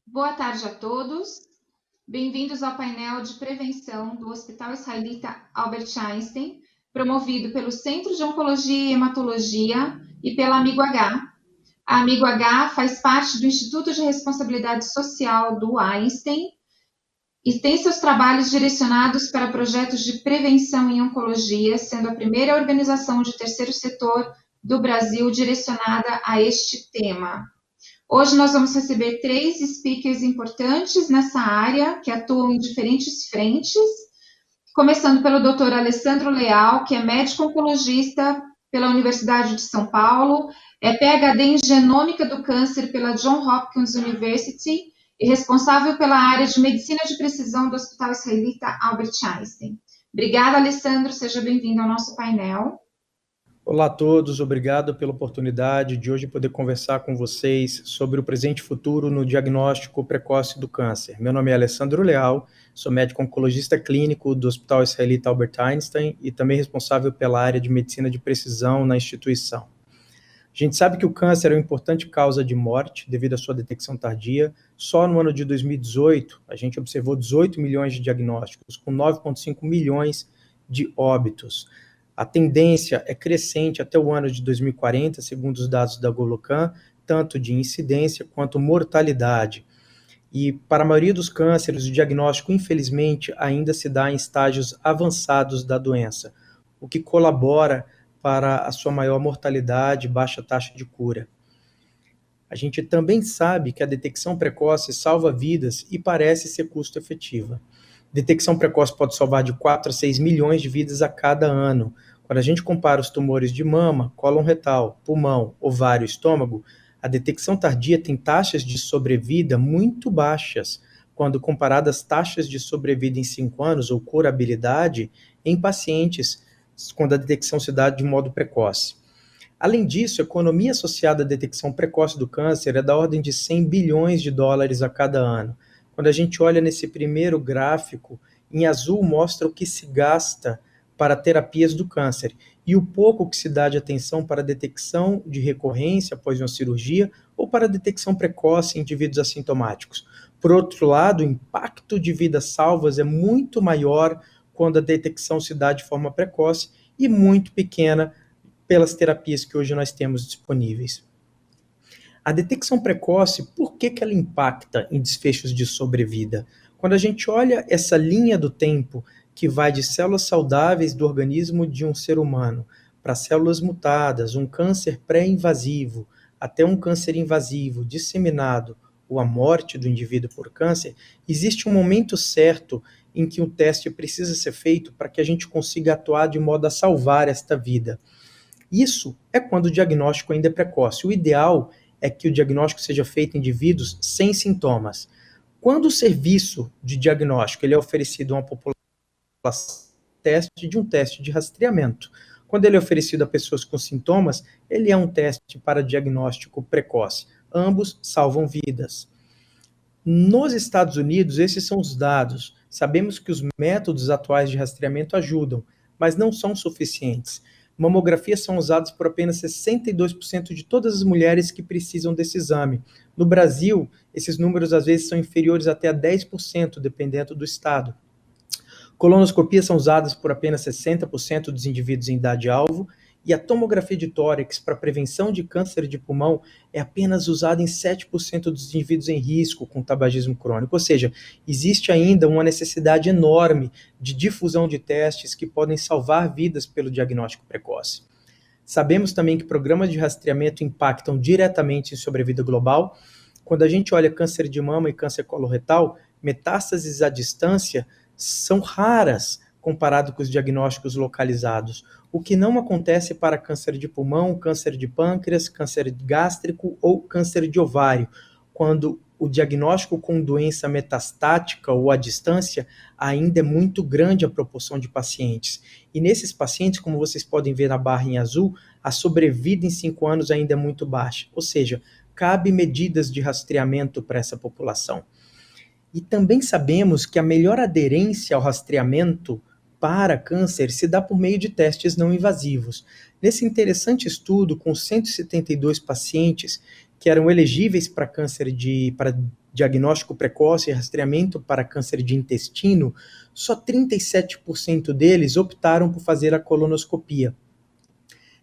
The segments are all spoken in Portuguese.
Boa tarde a todos. Bem-vindos ao painel de prevenção do Hospital Israelita Albert Einstein, promovido pelo Centro de Oncologia e Hematologia e pela Amigo H. A Amigo H faz parte do Instituto de Responsabilidade Social do Einstein e tem seus trabalhos direcionados para projetos de prevenção em oncologia, sendo a primeira organização de terceiro setor do Brasil direcionada a este tema. Hoje nós vamos receber 3 speakers importantes nessa área, que atuam em diferentes frentes, começando pelo Dr. Alessandro Leal, que é médico oncologista pela Universidade de São Paulo, é PhD em genômica do câncer pela Johns Hopkins University e responsável pela área de medicina de precisão do Hospital Israelita Albert Einstein. Obrigada, Alessandro, seja bem-vindo ao nosso painel. Olá a todos, obrigado pela oportunidade de hoje poder conversar com vocês sobre o presente e futuro no diagnóstico precoce do câncer. Meu nome é Alessandro Leal, sou médico oncologista clínico do Hospital Israelita Albert Einstein e também responsável pela área de medicina de precisão na instituição. A gente sabe que o câncer é uma importante causa de morte devido à sua detecção tardia. Só no ano de 2018, a gente observou 18 milhões de diagnósticos, com 9,5 milhões de óbitos. A tendência é crescente até o ano de 2040, segundo os dados da Golocan, tanto de incidência quanto mortalidade. E para a maioria dos cânceres, o diagnóstico, infelizmente, ainda se dá em estágios avançados da doença, o que colabora para a sua maior mortalidade e baixa taxa de cura. A gente também sabe que a detecção precoce salva vidas e parece ser custo-efetiva. Detecção precoce pode salvar de 4 a 6 milhões de vidas a cada ano. Quando a gente compara os tumores de mama, cólon retal, pulmão, ovário e estômago, a detecção tardia tem taxas de sobrevida muito baixas, quando comparadas às taxas de sobrevida em 5 anos, ou curabilidade, em pacientes quando a detecção se dá de modo precoce. Além disso, a economia associada à detecção precoce do câncer é da ordem de 100 bilhões de dólares a cada ano. Quando a gente olha nesse primeiro gráfico, em azul mostra o que se gasta para terapias do câncer e o pouco que se dá de atenção para a detecção de recorrência após uma cirurgia ou para a detecção precoce em indivíduos assintomáticos. Por outro lado, o impacto de vidas salvas é muito maior quando a detecção se dá de forma precoce e muito pequena pelas terapias que hoje nós temos disponíveis. A detecção precoce, por que ela impacta em desfechos de sobrevida? Quando a gente olha essa linha do tempo que vai de células saudáveis do organismo de um ser humano para células mutadas, um câncer pré-invasivo, até um câncer invasivo disseminado, ou a morte do indivíduo por câncer, existe um momento certo em que o teste precisa ser feito para que a gente consiga atuar de modo a salvar esta vida. Isso é quando o diagnóstico ainda é precoce. O ideal é que o diagnóstico seja feito em indivíduos sem sintomas. Quando o serviço de diagnóstico ele é oferecido a uma população, de um teste de rastreamento. Quando ele é oferecido a pessoas com sintomas, ele é um teste para diagnóstico precoce. Ambos salvam vidas. Nos Estados Unidos, esses são os dados. Sabemos que os métodos atuais de rastreamento ajudam, mas não são suficientes. Mamografias são usadas por apenas 62% de todas as mulheres que precisam desse exame. No Brasil, esses números às vezes são inferiores até a 10%, dependendo do estado. Colonoscopias são usadas por apenas 60% dos indivíduos em idade-alvo, e a tomografia de tórax para prevenção de câncer de pulmão é apenas usada em 7% dos indivíduos em risco com tabagismo crônico. Ou seja, existe ainda uma necessidade enorme de difusão de testes que podem salvar vidas pelo diagnóstico precoce. Sabemos também que programas de rastreamento impactam diretamente em sobrevida global. Quando a gente olha câncer de mama e câncer coloretal, metástases à distância são raras comparado com os diagnósticos localizados, o que não acontece para câncer de pulmão, câncer de pâncreas, câncer gástrico ou câncer de ovário, quando o diagnóstico com doença metastática ou à distância ainda é muito grande a proporção de pacientes. E nesses pacientes, como vocês podem ver na barra em azul, a sobrevida em 5 anos ainda é muito baixa, ou seja, cabe medidas de rastreamento para essa população. E também sabemos que a melhor aderência ao rastreamento para câncer se dá por meio de testes não invasivos. Nesse interessante estudo, com 172 pacientes que eram elegíveis para para diagnóstico precoce e rastreamento para câncer de intestino, só 37% deles optaram por fazer a colonoscopia.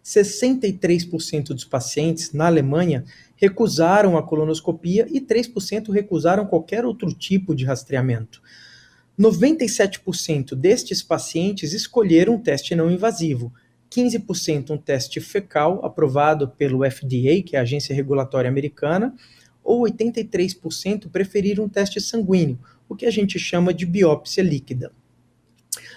63% dos pacientes na Alemanha recusaram a colonoscopia e 3% recusaram qualquer outro tipo de rastreamento. 97% destes pacientes escolheram um teste não invasivo, 15% um teste fecal aprovado pelo FDA, que é a agência regulatória americana, ou 83% preferiram um teste sanguíneo, o que a gente chama de biópsia líquida.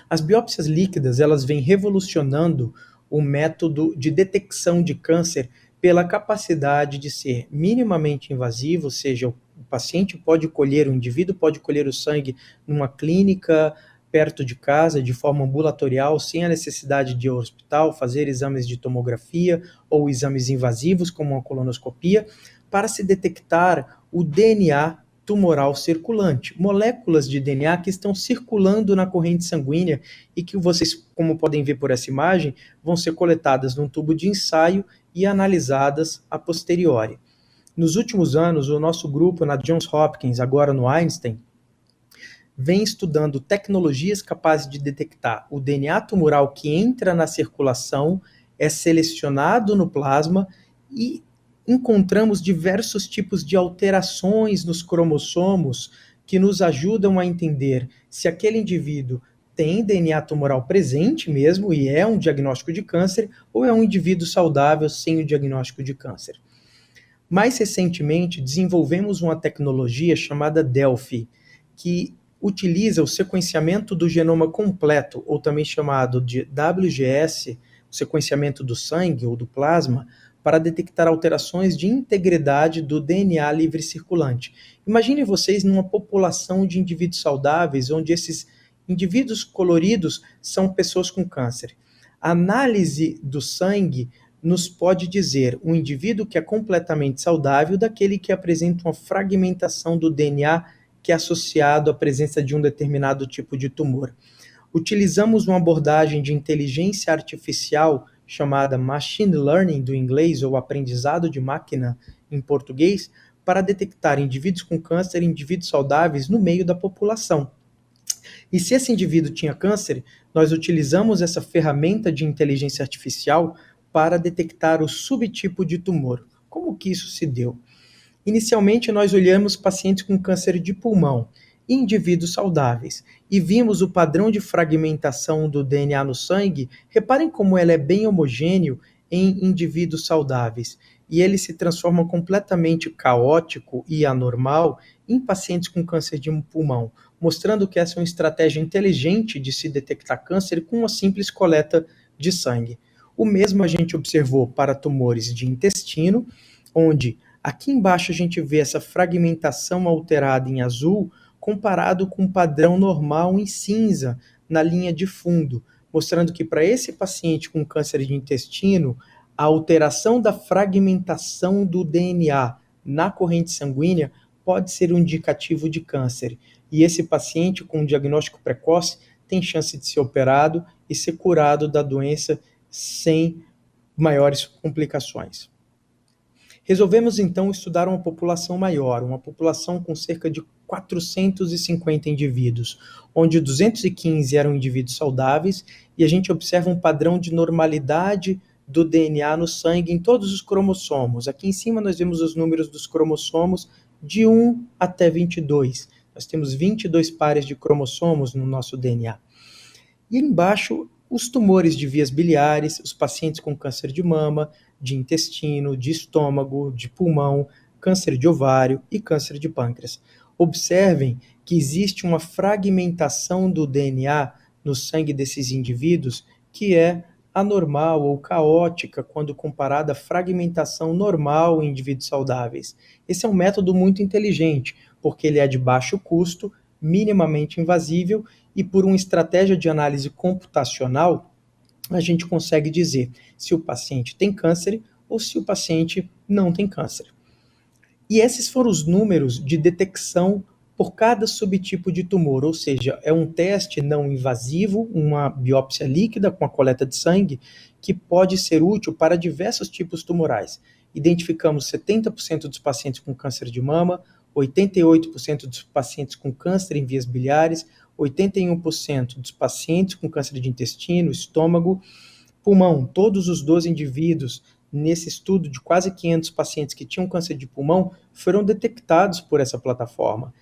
As biópsias líquidas, elas vêm revolucionando o método de detecção de câncer pela capacidade de ser minimamente invasivo, ou seja, o paciente pode colher, o indivíduo pode colher o sangue numa clínica perto de casa, de forma ambulatorial, sem a necessidade de ir ao hospital, fazer exames de tomografia ou exames invasivos, como a colonoscopia, para se detectar o DNA tumoral circulante, moléculas de DNA que estão circulando na corrente sanguínea e que vocês, como podem ver por essa imagem, vão ser coletadas num tubo de ensaio e analisadas a posteriori. Nos últimos anos, o nosso grupo na Johns Hopkins, agora no Einstein, vem estudando tecnologias capazes de detectar o DNA tumoral que entra na circulação, é selecionado no plasma e encontramos diversos tipos de alterações nos cromossomos que nos ajudam a entender se aquele indivíduo tem DNA tumoral presente mesmo e é um diagnóstico de câncer ou é um indivíduo saudável sem o diagnóstico de câncer. Mais recentemente, desenvolvemos uma tecnologia chamada Delphi, que utiliza o sequenciamento do genoma completo, ou também chamado de WGS, o sequenciamento do sangue ou do plasma, para detectar alterações de integridade do DNA livre circulante. Imagine vocês numa população de indivíduos saudáveis, onde esses indivíduos coloridos são pessoas com câncer. A análise do sangue nos pode dizer um indivíduo que é completamente saudável daquele que apresenta uma fragmentação do DNA que é associado à presença de um determinado tipo de tumor. Utilizamos uma abordagem de inteligência artificial chamada machine learning do inglês, ou aprendizado de máquina em português, para detectar indivíduos com câncer e indivíduos saudáveis no meio da população. E se esse indivíduo tinha câncer, nós utilizamos essa ferramenta de inteligência artificial para detectar o subtipo de tumor. Como que isso se deu? Inicialmente, nós olhamos pacientes com câncer de pulmão, indivíduos saudáveis, e vimos o padrão de fragmentação do DNA no sangue. Reparem como ele é bem homogêneo em indivíduos saudáveis, e ele se transforma completamente caótico e anormal em pacientes com câncer de pulmão, mostrando que essa é uma estratégia inteligente de se detectar câncer com uma simples coleta de sangue. O mesmo a gente observou para tumores de intestino, onde aqui embaixo a gente vê essa fragmentação alterada em azul, comparado com o padrão normal em cinza na linha de fundo, mostrando que para esse paciente com câncer de intestino, a alteração da fragmentação do DNA na corrente sanguínea pode ser um indicativo de câncer. E esse paciente com diagnóstico precoce tem chance de ser operado e ser curado da doença sem maiores complicações. Resolvemos então estudar uma população maior, uma população com cerca de 450 indivíduos, onde 215 eram indivíduos saudáveis, e a gente observa um padrão de normalidade do DNA no sangue em todos os cromossomos. Aqui em cima nós vemos os números dos cromossomos de 1 até 22. Nós temos 22 pares de cromossomos no nosso DNA. E embaixo, os tumores de vias biliares, os pacientes com câncer de mama, de intestino, de estômago, de pulmão, câncer de ovário e câncer de pâncreas. Observem que existe uma fragmentação do DNA no sangue desses indivíduos que é anormal ou caótica quando comparada à fragmentação normal em indivíduos saudáveis. Esse é um método muito inteligente, porque ele é de baixo custo, minimamente invasível, e por uma estratégia de análise computacional, a gente consegue dizer se o paciente tem câncer ou se o paciente não tem câncer. E esses foram os números de detecção por cada subtipo de tumor, ou seja, é um teste não invasivo, uma biópsia líquida com a coleta de sangue, que pode ser útil para diversos tipos tumorais. identificamos 70% dos pacientes com câncer de mama, 88% dos pacientes com câncer em vias biliares, 81% dos pacientes com câncer de intestino, estômago, pulmão. Todos os 12 indivíduos nesse estudo de quase 500 pacientes que tinham câncer de pulmão foram detectados por essa plataforma.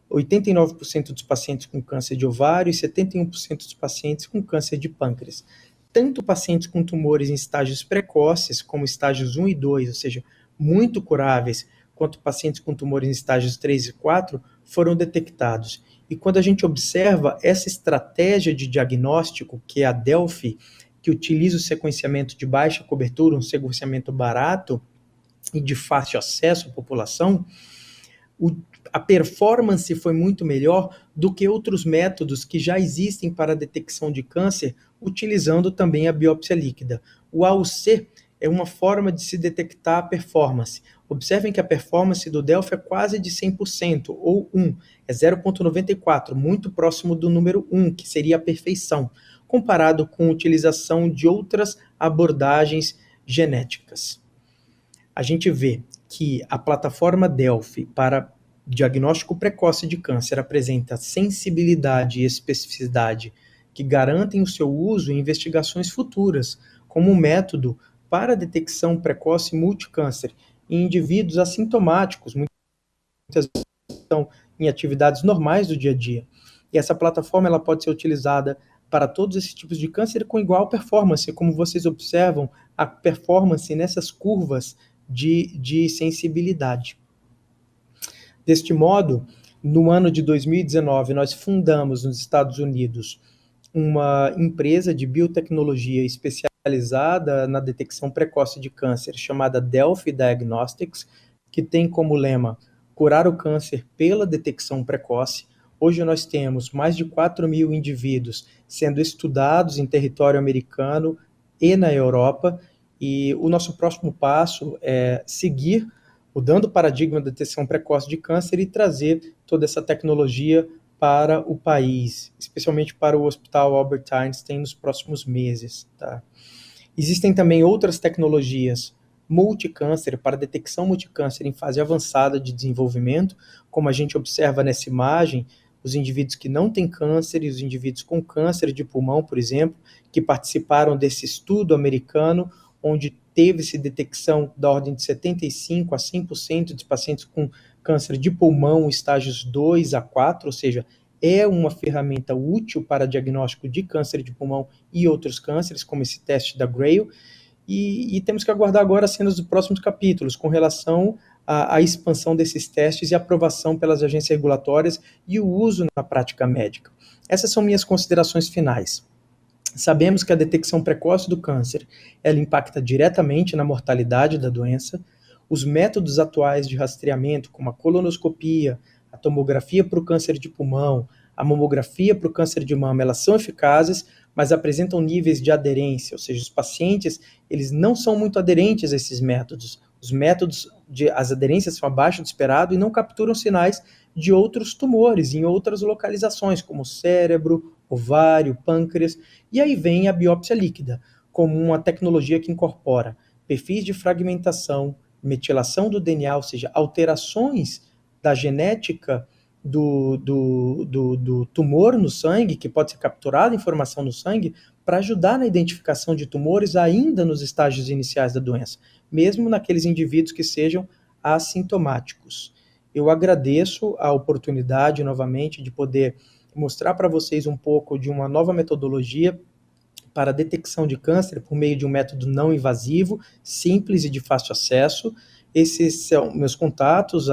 89% dos pacientes com câncer de ovário e 71% dos pacientes com câncer de pâncreas. Tanto pacientes com tumores em estágios precoces, como estágios 1 e 2, ou seja, muito curáveis, quanto pacientes com tumores em estágios 3 e 4, foram detectados. E quando a gente observa essa estratégia de diagnóstico, que é a Delphi, que utiliza o sequenciamento de baixa cobertura, um sequenciamento barato e de fácil acesso à população, a performance foi muito melhor do que outros métodos que já existem para a detecção de câncer, utilizando também a biópsia líquida. O AUC é uma forma de se detectar a performance. Observem que a performance do Delphi é quase de 100%, ou 1, é 0,94, muito próximo do número 1, que seria a perfeição, comparado com a utilização de outras abordagens genéticas. A gente vê que a plataforma Delphi para diagnóstico precoce de câncer apresenta sensibilidade e especificidade que garantem o seu uso em investigações futuras, como um método para a detecção precoce multicâncer em indivíduos assintomáticos, muitas vezes estão em atividades normais do dia a dia. E essa plataforma ela pode ser utilizada para todos esses tipos de câncer com igual performance, como vocês observam a performance nessas curvas de sensibilidade. Deste modo, no ano de 2019, nós fundamos nos Estados Unidos uma empresa de biotecnologia especializada na detecção precoce de câncer, chamada Delphi Diagnostics, que tem como lema curar o câncer pela detecção precoce. Hoje nós temos mais de 4.000 indivíduos sendo estudados em território americano e na Europa, e o nosso próximo passo é seguir mudando o paradigma da detecção precoce de câncer e trazer toda essa tecnologia para o país, especialmente para o Hospital Albert Einstein nos próximos meses. Tá? Existem também outras tecnologias multicâncer, para detecção multicâncer em fase avançada de desenvolvimento, como a gente observa nessa imagem, os indivíduos que não têm câncer e os indivíduos com câncer de pulmão, por exemplo, que participaram desse estudo americano, onde teve-se detecção da ordem de 75% a 100% de pacientes com câncer de pulmão, estágios 2 a 4, ou seja, é uma ferramenta útil para diagnóstico de câncer de pulmão e outros cânceres, como esse teste da Grail, e temos que aguardar agora as cenas dos próximos capítulos, com relação à expansão desses testes e aprovação pelas agências regulatórias e o uso na prática médica. Essas são minhas considerações finais. Sabemos que a detecção precoce do câncer, ela impacta diretamente na mortalidade da doença. Os métodos atuais de rastreamento, como a colonoscopia, a tomografia para o câncer de pulmão, a mamografia para o câncer de mama, elas são eficazes, mas apresentam níveis de aderência, ou seja, os pacientes, eles não são muito aderentes a esses métodos. Os métodos, as aderências são abaixo do esperado e não capturam sinais de outros tumores em outras localizações, como cérebro, ovário, pâncreas, e aí vem a biópsia líquida, como uma tecnologia que incorpora perfis de fragmentação, metilação do DNA, ou seja, alterações da genética do tumor no sangue, que pode ser capturada informação no sangue, para ajudar na identificação de tumores ainda nos estágios iniciais da doença, mesmo naqueles indivíduos que sejam assintomáticos. Eu agradeço a oportunidade, novamente, de poder mostrar para vocês um pouco de uma nova metodologia para a detecção de câncer por meio de um método não invasivo, simples e de fácil acesso. Esses são meus contatos,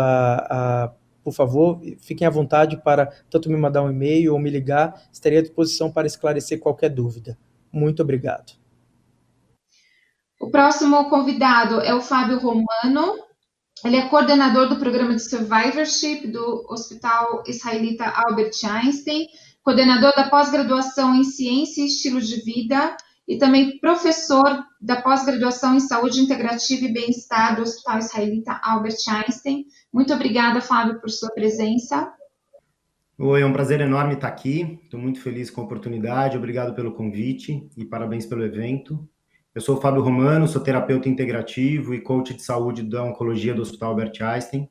por favor, fiquem à vontade para tanto me mandar um e-mail ou me ligar, estarei à disposição para esclarecer qualquer dúvida. Muito obrigado. O próximo convidado é o Fábio Romano. Ele é coordenador do programa de Survivorship do Hospital Israelita Albert Einstein, coordenador da pós-graduação em Ciência e Estilo de Vida e também professor da pós-graduação em Saúde Integrativa e Bem-Estar do Hospital Israelita Albert Einstein. Muito obrigada, Fábio, por sua presença. Oi, é um prazer enorme estar aqui. Estou muito feliz com a oportunidade. Obrigado pelo convite e parabéns pelo evento. Eu sou o Fábio Romano, sou terapeuta integrativo e coach de saúde da oncologia do Hospital Albert Einstein.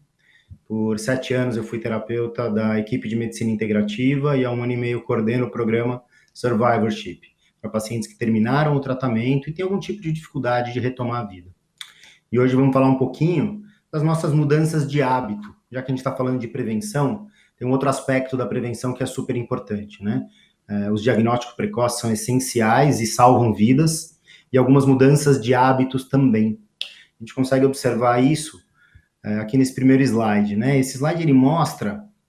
Por 7 anos eu fui terapeuta da equipe de medicina integrativa e há 1 ano e meio coordeno o programa Survivorship, para pacientes que terminaram o tratamento e têm algum tipo de dificuldade de retomar a vida. E hoje vamos falar um pouquinho das nossas mudanças de hábito. Já que a gente está falando de prevenção, tem um outro aspecto da prevenção que é super importante, né? Os diagnósticos precoces são essenciais e salvam vidas, e algumas mudanças de hábitos também. A gente consegue observar isso aqui nesse primeiro slide, né? Esse slide,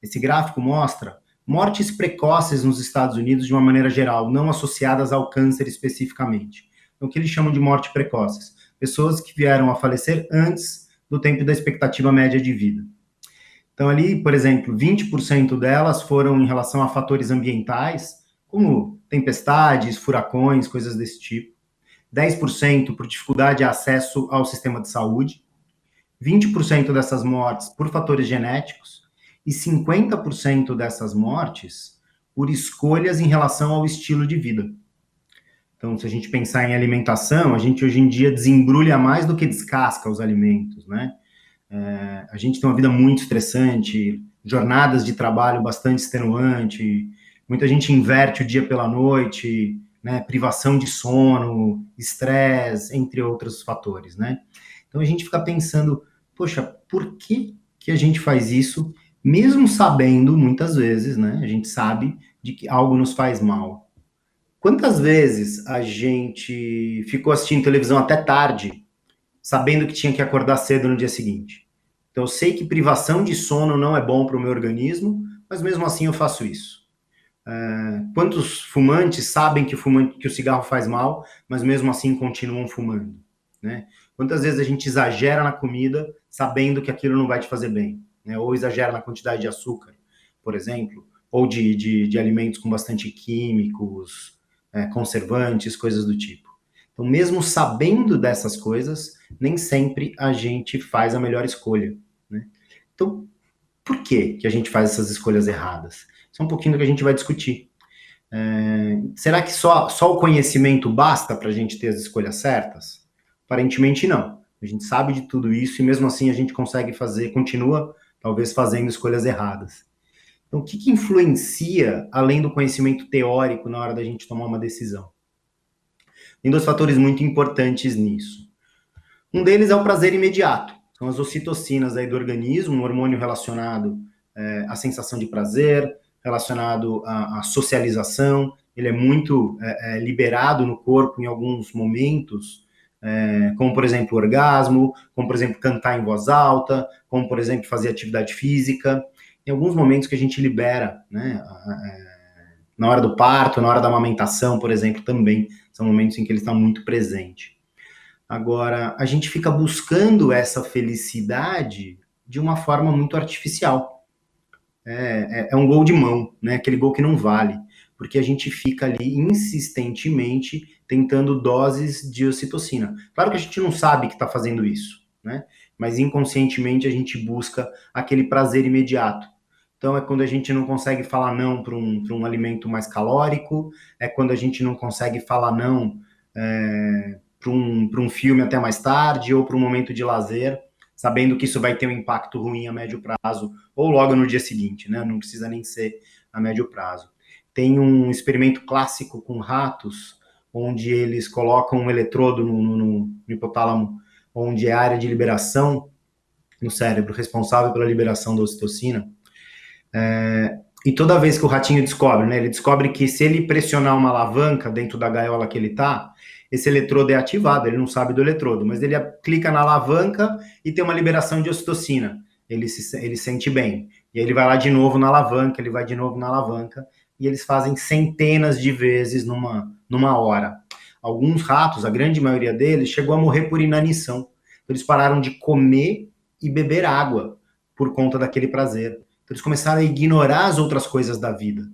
esse gráfico mostra mortes precoces nos Estados Unidos de uma maneira geral, não associadas ao câncer especificamente. Então, o que eles chamam de morte precoces? Pessoas que vieram a falecer antes do tempo da expectativa média de vida. Então, ali, por exemplo, 20% delas foram em relação a fatores ambientais, como tempestades, furacões, coisas desse tipo. 10% por dificuldade de acesso ao sistema de saúde. 20% dessas mortes por fatores genéticos e 50% dessas mortes por escolhas em relação ao estilo de vida. Então, se a gente pensar em alimentação, a gente hoje em dia desembrulha mais do que descasca os alimentos, né? A gente tem uma vida muito estressante, jornadas de trabalho bastante extenuante, muita gente inverte o dia pela noite, né? Privação de sono, estresse, entre outros fatores, né? Então a gente fica pensando, poxa, por que a gente faz isso, mesmo sabendo, muitas vezes, né? A gente sabe de que algo nos faz mal. Quantas vezes a gente ficou assistindo televisão até tarde, sabendo que tinha que acordar cedo no dia seguinte? Então, eu sei que privação de sono não é bom para o meu organismo, mas mesmo assim eu faço isso. Quantos fumantes sabem que o cigarro faz mal, mas mesmo assim continuam fumando, né? Quantas vezes a gente exagera na comida, sabendo que aquilo não vai te fazer bem, né? Ou exagera na quantidade de açúcar, por exemplo, ou de alimentos com bastante químicos, conservantes, coisas do tipo. Então, mesmo sabendo dessas coisas, nem sempre a gente faz a melhor escolha, né? Então, por que a gente faz essas escolhas erradas? Isso é um pouquinho do que a gente vai discutir. Será que só o conhecimento basta para a gente ter as escolhas certas? Aparentemente não. A gente sabe de tudo isso e mesmo assim a gente continua talvez fazendo escolhas erradas. Então, o que influencia, além do conhecimento teórico, na hora da gente tomar uma decisão? Tem 2 fatores muito importantes nisso. Um deles é o prazer imediato. São as ocitocinas aí do organismo, um hormônio relacionado à sensação de prazer, relacionado à socialização. Ele é muito liberado no corpo em alguns momentos, como, por exemplo, o orgasmo, como, por exemplo, cantar em voz alta, como, por exemplo, fazer atividade física. Tem alguns momentos que a gente libera, né? Na hora do parto, na hora da amamentação, por exemplo, também são momentos em que ele está muito presente. Agora, a gente fica buscando essa felicidade de uma forma muito artificial. É um gol de mão, né? Aquele gol que não vale, porque a gente fica ali insistentemente tentando doses de ocitocina. Claro que a gente não sabe que está fazendo isso, né? Mas inconscientemente a gente busca aquele prazer imediato. Então é quando a gente não consegue falar não para um alimento mais calórico, é quando a gente não consegue falar não para um filme até mais tarde, ou para um momento de lazer, sabendo que isso vai ter um impacto ruim a médio prazo, ou logo no dia seguinte, né? Não precisa nem ser a médio prazo. Tem um experimento clássico com ratos, onde eles colocam um eletrodo no hipotálamo, onde é a área de liberação no cérebro, responsável pela liberação da ocitocina. E toda vez que o ratinho descobre, né? Ele descobre que se ele pressionar uma alavanca dentro da gaiola que ele está, esse eletrodo é ativado, ele não sabe do eletrodo, mas ele clica na alavanca e tem uma liberação de ocitocina. Ele sente bem. E aí ele vai lá de novo na alavanca, ele vai de novo na alavanca, e eles fazem centenas de vezes numa hora. Alguns ratos, a grande maioria deles, chegou a morrer por inanição. Então, eles pararam de comer e beber água por conta daquele prazer. Então, eles começaram a ignorar as outras coisas da vida.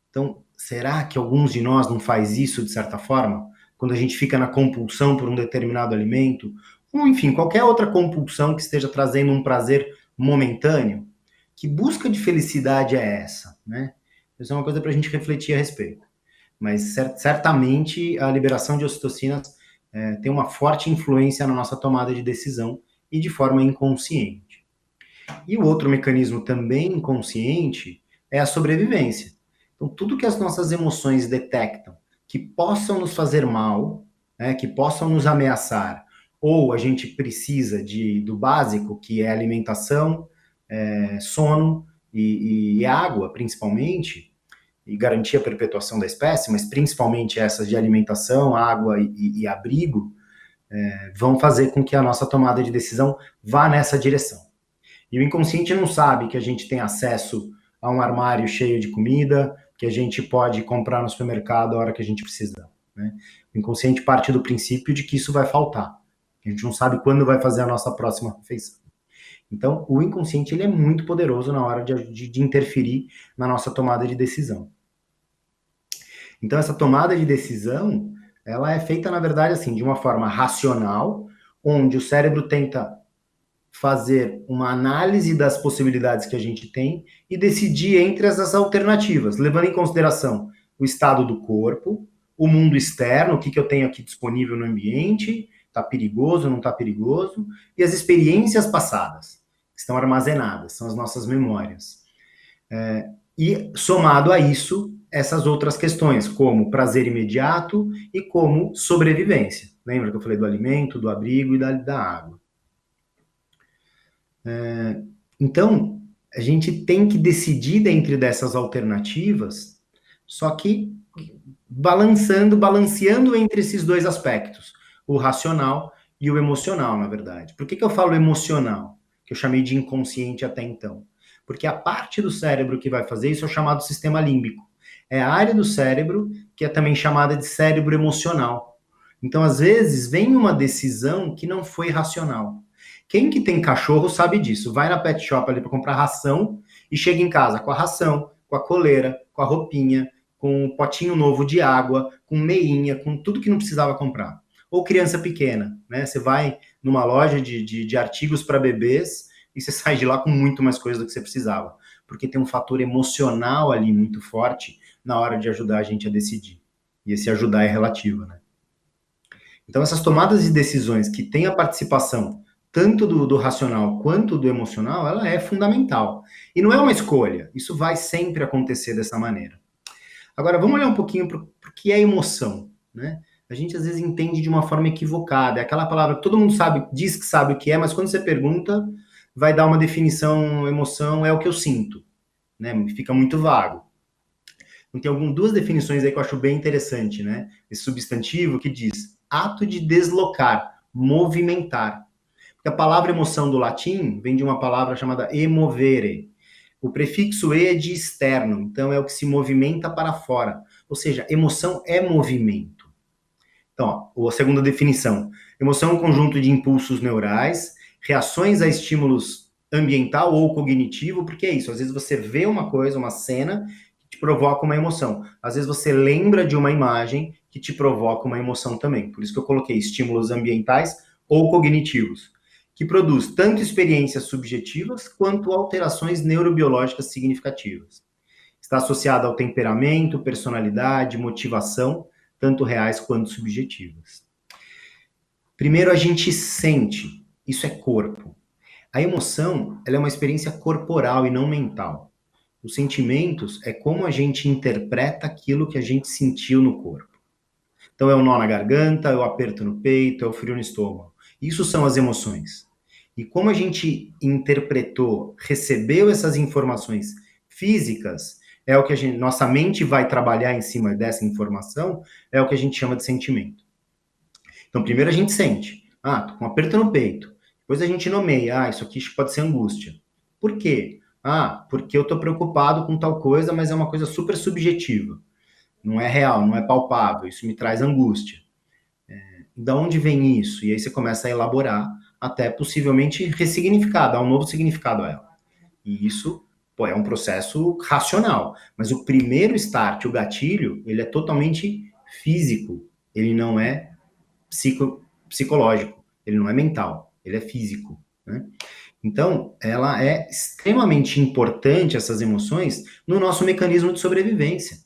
Então, será que alguns de nós não faz isso, de certa forma? Quando a gente fica na compulsão por um determinado alimento, ou enfim, qualquer outra compulsão que esteja trazendo um prazer momentâneo, que busca de felicidade é essa, né? Isso é uma coisa para a gente refletir a respeito. Mas certamente a liberação de ocitocinas tem uma forte influência na nossa tomada de decisão e de forma inconsciente. E o outro mecanismo também inconsciente é a sobrevivência. Então, tudo que as nossas emoções detectam que possam nos fazer mal, né, que possam nos ameaçar, ou a gente precisa do básico, que é alimentação, sono e água, principalmente, e garantir a perpetuação da espécie, mas principalmente essas de alimentação, água e abrigo, vão fazer com que a nossa tomada de decisão vá nessa direção. E o inconsciente não sabe que a gente tem acesso a um armário cheio de comida, que a gente pode comprar no supermercado a hora que a gente precisa, né? O inconsciente parte do princípio de que isso vai faltar. A gente não sabe quando vai fazer a nossa próxima refeição. Então, o inconsciente ele é muito poderoso na hora de interferir na nossa tomada de decisão. Então, essa tomada de decisão, ela é feita, na verdade, assim, de uma forma racional, onde o cérebro tenta fazer uma análise das possibilidades que a gente tem e decidir entre essas alternativas, levando em consideração o estado do corpo, o mundo externo, o que eu tenho aqui disponível no ambiente, está perigoso, não está perigoso, e as experiências passadas, que estão armazenadas, são as nossas memórias. E, somado a isso, essas outras questões, como prazer imediato e como sobrevivência. Lembra que eu falei do alimento, do abrigo e da água? Então, a gente tem que decidir dentre dessas alternativas, só que balanceando entre esses dois aspectos, o racional e o emocional, na verdade. Por que eu falo emocional? Que eu chamei de inconsciente até então. Porque a parte do cérebro que vai fazer isso é o chamado sistema límbico. É a área do cérebro que é também chamada de cérebro emocional. Então, às vezes, vem uma decisão que não foi racional. Quem que tem cachorro sabe disso. Vai na pet shop ali para comprar ração e chega em casa com a ração, com a coleira, com a roupinha, com um potinho novo de água, com meinha, com tudo que não precisava comprar. Ou criança pequena, né? Você vai numa loja de artigos para bebês e você sai de lá com muito mais coisa do que você precisava. Porque tem um fator emocional ali muito forte na hora de ajudar a gente a decidir. E esse ajudar é relativo, né? Então, essas tomadas de decisões que têm a participação tanto do racional quanto do emocional, ela é fundamental. E não é uma escolha, isso vai sempre acontecer dessa maneira. Agora, vamos olhar um pouquinho para o que é emoção, né? A gente às vezes entende de uma forma equivocada, é aquela palavra que todo mundo sabe, diz que sabe o que é, mas quando você pergunta, vai dar uma definição, emoção é o que eu sinto, né? Fica muito vago. Então, tem duas definições aí que eu acho bem interessante, né? Esse substantivo que diz ato de deslocar, movimentar. Porque a palavra emoção do latim vem de uma palavra chamada emovere. O prefixo e é de externo, então é o que se movimenta para fora. Ou seja, emoção é movimento. Então, a segunda definição. Emoção é um conjunto de impulsos neurais, reações a estímulos ambiental ou cognitivo, porque é isso, às vezes você vê uma coisa, uma cena, que te provoca uma emoção. Às vezes você lembra de uma imagem que te provoca uma emoção também. Por isso que eu coloquei estímulos ambientais ou cognitivos, que produz tanto experiências subjetivas quanto alterações neurobiológicas significativas. Está associada ao temperamento, personalidade, motivação, tanto reais quanto subjetivas. Primeiro, a gente sente, isso é corpo. A emoção, ela é uma experiência corporal e não mental. Os sentimentos é como a gente interpreta aquilo que a gente sentiu no corpo. Então, é o nó na garganta, é o aperto no peito, é o frio no estômago. Isso são as emoções. E como a gente interpretou, recebeu essas informações físicas, é o que nossa mente vai trabalhar em cima dessa informação, é o que a gente chama de sentimento. Então, primeiro a gente sente, tô com um aperto no peito. Depois a gente nomeia, isso aqui pode ser angústia. Por quê? Porque eu estou preocupado com tal coisa, mas é uma coisa super subjetiva. Não é real, não é palpável, isso me traz angústia. Da onde vem isso? E aí você começa a elaborar, até possivelmente ressignificar, dar um novo significado a ela. E isso, é um processo racional. Mas o primeiro start, o gatilho, ele é totalmente físico. Ele não é psicológico, ele não é mental, ele é físico, né? Então, ela é extremamente importante, essas emoções, no nosso mecanismo de sobrevivência.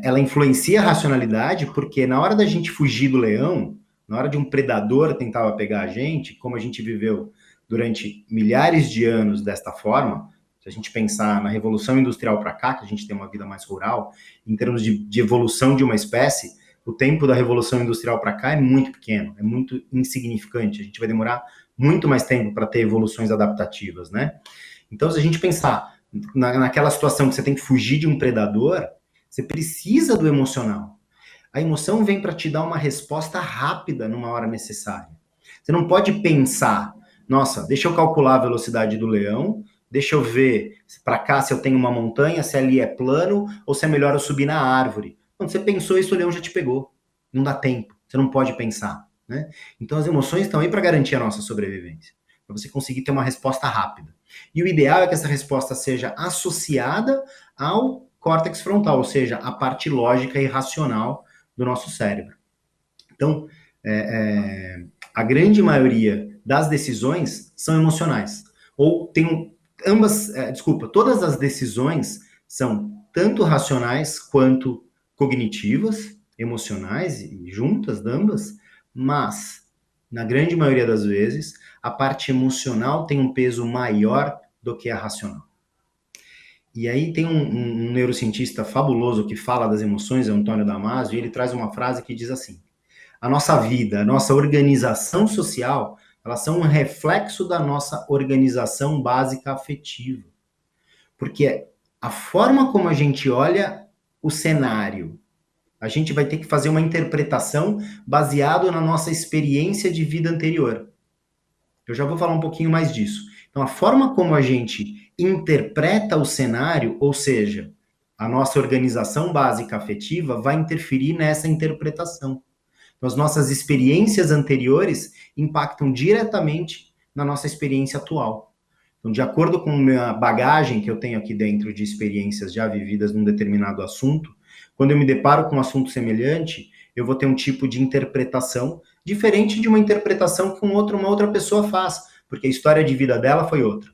ela influencia a racionalidade, porque na hora da gente fugir do leão, na hora de um predador tentava pegar a gente, como a gente viveu durante milhares de anos desta forma, se a gente pensar na Revolução Industrial para cá, que a gente tem uma vida mais rural, em termos de evolução de uma espécie, o tempo da Revolução Industrial para cá é muito pequeno, é muito insignificante. A gente vai demorar muito mais tempo para ter evoluções adaptativas, né? Então, se a gente pensar naquela situação que você tem que fugir de um predador, você precisa do emocional. A emoção vem para te dar uma resposta rápida numa hora necessária. Você não pode pensar, nossa, deixa eu calcular a velocidade do leão, deixa eu ver para cá se eu tenho uma montanha, se ali é plano, ou se é melhor eu subir na árvore. Quando você pensou isso, o leão já te pegou. Não dá tempo, você não pode pensar, né? Então as emoções estão aí para garantir a nossa sobrevivência, para você conseguir ter uma resposta rápida. E o ideal é que essa resposta seja associada ao córtex frontal, ou seja, a parte lógica e racional do nosso cérebro. Então, a grande maioria das decisões são emocionais. Ou tem todas as decisões são tanto racionais quanto cognitivas, emocionais, e juntas, ambas, mas, na grande maioria das vezes, a parte emocional tem um peso maior do que a racional. E aí tem um neurocientista fabuloso que fala das emoções, Antônio Damasio, e ele traz uma frase que diz assim: a nossa vida, a nossa organização social, elas são um reflexo da nossa organização básica afetiva. Porque a forma como a gente olha o cenário, a gente vai ter que fazer uma interpretação baseado na nossa experiência de vida anterior. Eu já vou falar um pouquinho mais disso. Então, a forma como a gente interpreta o cenário, ou seja, a nossa organização básica afetiva, vai interferir nessa interpretação. Então, as nossas experiências anteriores impactam diretamente na nossa experiência atual. Então, de acordo com a minha bagagem que eu tenho aqui dentro de experiências já vividas num determinado assunto, quando eu me deparo com um assunto semelhante, eu vou ter um tipo de interpretação diferente de uma interpretação que uma outra pessoa faz, porque a história de vida dela foi outra.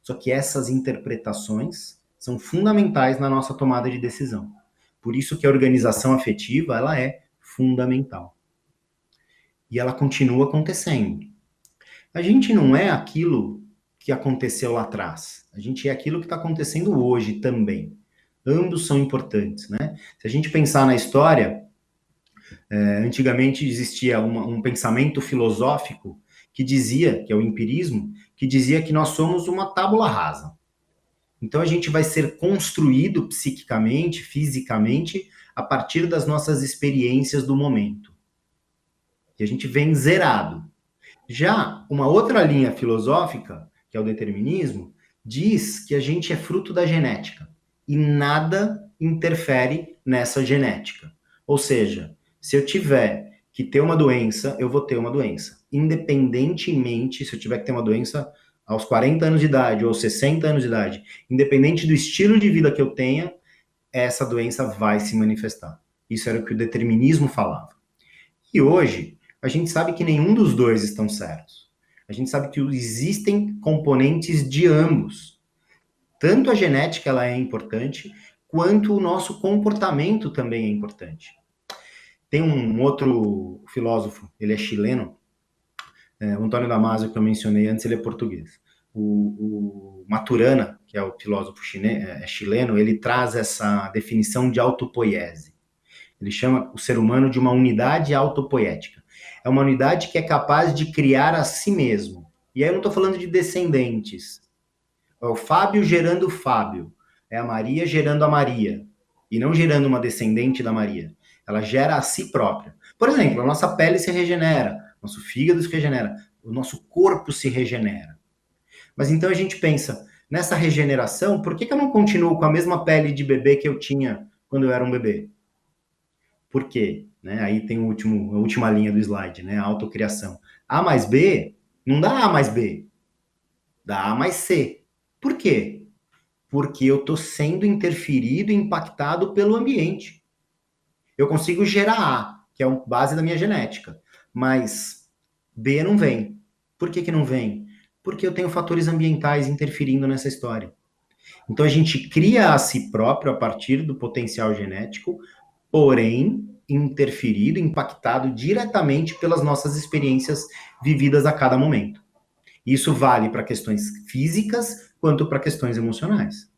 Só que essas interpretações são fundamentais na nossa tomada de decisão. Por isso que a organização afetiva, ela é fundamental. E ela continua acontecendo. A gente não é aquilo que aconteceu lá atrás. A gente é aquilo que está acontecendo hoje também. Ambos são importantes, né? Se a gente pensar na história, antigamente existia um pensamento filosófico que dizia, que é o empirismo, que dizia que nós somos uma tábula rasa. Então a gente vai ser construído psiquicamente, fisicamente, a partir das nossas experiências do momento. E a gente vem zerado. Já uma outra linha filosófica, que é o determinismo, diz que a gente é fruto da genética e nada interfere nessa genética. Ou seja, se eu tiver que ter uma doença, eu vou ter uma doença. Independentemente, se eu tiver que ter uma doença aos 40 anos de idade ou 60 anos de idade, independente do estilo de vida que eu tenha, essa doença vai se manifestar. Isso era o que o determinismo falava. E hoje, a gente sabe que nenhum dos dois estão certos. A gente sabe que existem componentes de ambos. Tanto a genética ela é importante, quanto o nosso comportamento também é importante. Tem um outro filósofo, ele é chileno, o Antônio Damasio, que eu mencionei antes, ele é português. O Maturana, que é o filósofo chileno, ele traz essa definição de autopoiese. Ele chama o ser humano de uma unidade autopoética. É uma unidade que é capaz de criar a si mesmo. E aí eu não estou falando de descendentes. É o Fábio gerando o Fábio. É a Maria gerando a Maria. E não gerando uma descendente da Maria. Ela gera a si própria. Por exemplo, a nossa pele se regenera. Nosso fígado se regenera. O nosso corpo se regenera. Mas então a gente pensa, nessa regeneração, por que eu não continuo com a mesma pele de bebê que eu tinha quando eu era um bebê? Por quê? Né? Aí tem a última linha do slide, né? A autocriação. A mais B não dá A mais B. Dá A mais C. Por quê? Porque eu estou sendo interferido e impactado pelo ambiente. Eu consigo gerar A, que é a base da minha genética. Mas B não vem. Por que não vem? Porque eu tenho fatores ambientais interferindo nessa história. Então, a gente cria a si próprio a partir do potencial genético, porém interferido, impactado diretamente pelas nossas experiências vividas a cada momento. Isso vale para questões físicas quanto para questões emocionais.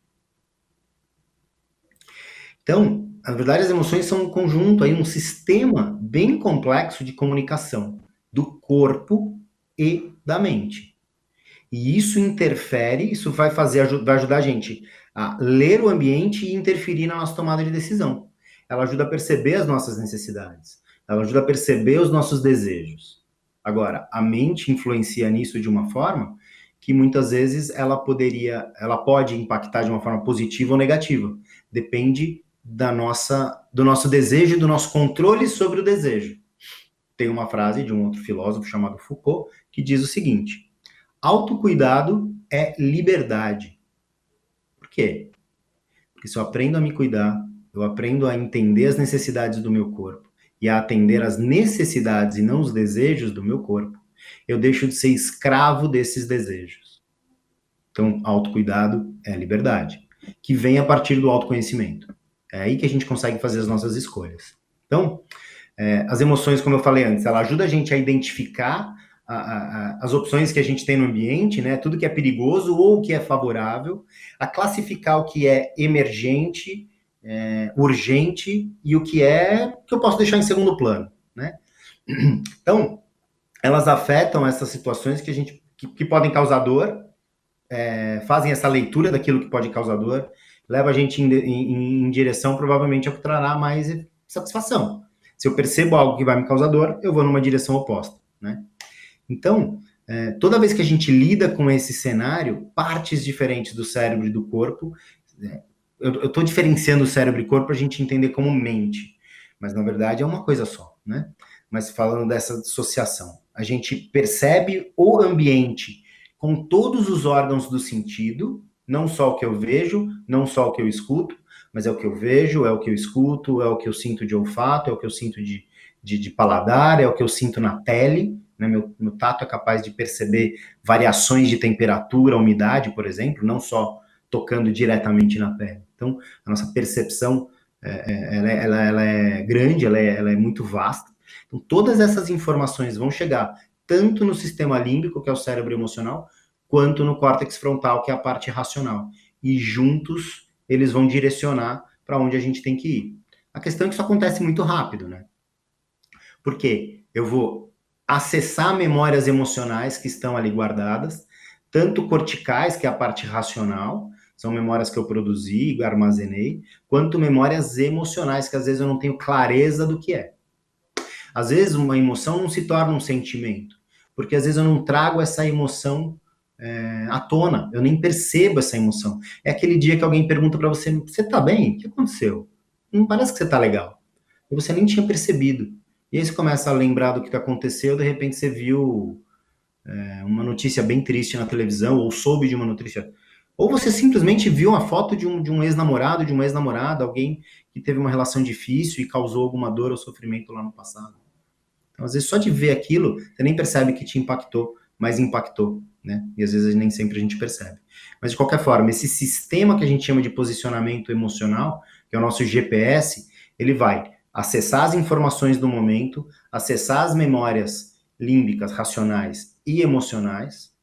Então, na verdade, as emoções são um conjunto, aí, um sistema bem complexo de comunicação do corpo e da mente. E isso interfere, isso vai ajudar a gente a ler o ambiente e interferir na nossa tomada de decisão. Ela ajuda a perceber as nossas necessidades, ela ajuda a perceber os nossos desejos. Agora, a mente influencia nisso de uma forma que muitas vezes ela pode impactar de uma forma positiva ou negativa. Depende do nosso desejo e do nosso controle sobre o desejo. Tem uma frase de um outro filósofo chamado Foucault que diz o seguinte: autocuidado é liberdade. Por quê? Porque se eu aprendo a me cuidar, eu aprendo a entender as necessidades do meu corpo e a atender às necessidades e não os desejos do meu corpo, eu deixo de ser escravo desses desejos. Então, autocuidado é liberdade, que vem a partir do autoconhecimento. É aí que a gente consegue fazer as nossas escolhas. Então, as emoções, como eu falei antes, ela ajuda a gente a identificar as opções que a gente tem no ambiente, né? Tudo que é perigoso ou o que é favorável, a classificar o que é emergente, urgente e o que eu posso deixar em segundo plano, né? Então, elas afetam essas situações que podem causar dor, fazem essa leitura daquilo que pode causar dor, leva a gente em direção, provavelmente, ao que trará mais satisfação. Se eu percebo algo que vai me causar dor, eu vou numa direção oposta, né? Então, toda vez que a gente lida com esse cenário, partes diferentes do cérebro e do corpo, eu estou diferenciando o cérebro e corpo para a gente entender como mente, mas na verdade é uma coisa só, né? Mas falando dessa dissociação, a gente percebe o ambiente com todos os órgãos do sentido, não só o que eu vejo, não só o que eu escuto, mas é o que eu vejo, é o que eu escuto, é o que eu sinto de olfato, é o que eu sinto de paladar, é o que eu sinto na pele, né? Meu tato é capaz de perceber variações de temperatura, umidade, por exemplo, não só tocando diretamente na pele. Então, a nossa percepção, ela é grande, ela é muito vasta. Então, todas essas informações vão chegar tanto no sistema límbico, que é o cérebro emocional, quanto no córtex frontal, que é a parte racional. E juntos, eles vão direcionar para onde a gente tem que ir. A questão é que isso acontece muito rápido, né? Porque eu vou acessar memórias emocionais que estão ali guardadas, tanto corticais, que é a parte racional, são memórias que eu produzi e armazenei, quanto memórias emocionais, que às vezes eu não tenho clareza do que é. Às vezes uma emoção não se torna um sentimento, porque às vezes eu não trago essa emoção à tona, eu nem percebo essa emoção. É aquele dia que alguém pergunta para você, você tá bem? O que aconteceu? Não parece que você tá legal. E você nem tinha percebido. E aí você começa a lembrar do que aconteceu, de repente você viu uma notícia bem triste na televisão, ou soube de uma notícia, ou você simplesmente viu uma foto de um ex-namorado, de uma ex-namorada, alguém que teve uma relação difícil e causou alguma dor ou sofrimento lá no passado. Então, às vezes, só de ver aquilo, você nem percebe que te impactou, mas impactou, né? E às vezes nem sempre a gente percebe. Mas, de qualquer forma, esse sistema que a gente chama de posicionamento emocional, que é o nosso GPS, ele vai acessar as informações do momento, acessar as memórias límbicas, racionais e emocionais,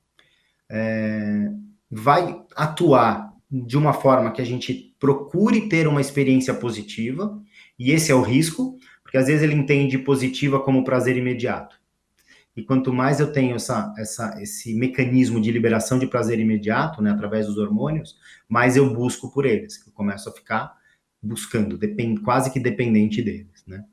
vai atuar de uma forma que a gente procure ter uma experiência positiva, e esse é o risco, porque às vezes ele entende positiva como prazer imediato. E quanto mais eu tenho esse mecanismo de liberação de prazer imediato, né, através dos hormônios, mais eu busco por eles. Eu começo a ficar buscando, quase que dependente deles, né?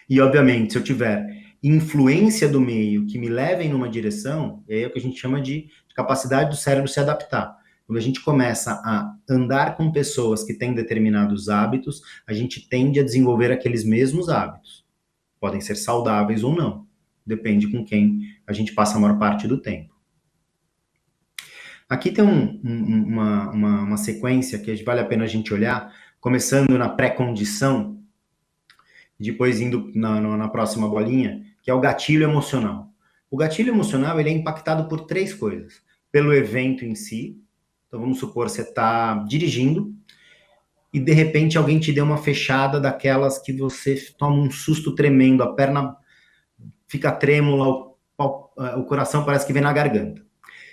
E, obviamente, se eu tiver influência do meio que me levem numa direção, é o que a gente chama de capacidade do cérebro se adaptar. Quando a gente começa a andar com pessoas que têm determinados hábitos, a gente tende a desenvolver aqueles mesmos hábitos. Podem ser saudáveis ou não. Depende com quem a gente passa a maior parte do tempo. Aqui tem uma sequência que vale a pena a gente olhar, começando na pré-condição, depois indo na próxima bolinha, que é o gatilho emocional. O gatilho emocional ele é impactado por 3 coisas. Pelo evento em si. Então, vamos supor, você está dirigindo e, de repente, alguém te deu uma fechada daquelas que você toma um susto tremendo, a perna fica trêmula, o coração parece que vem na garganta.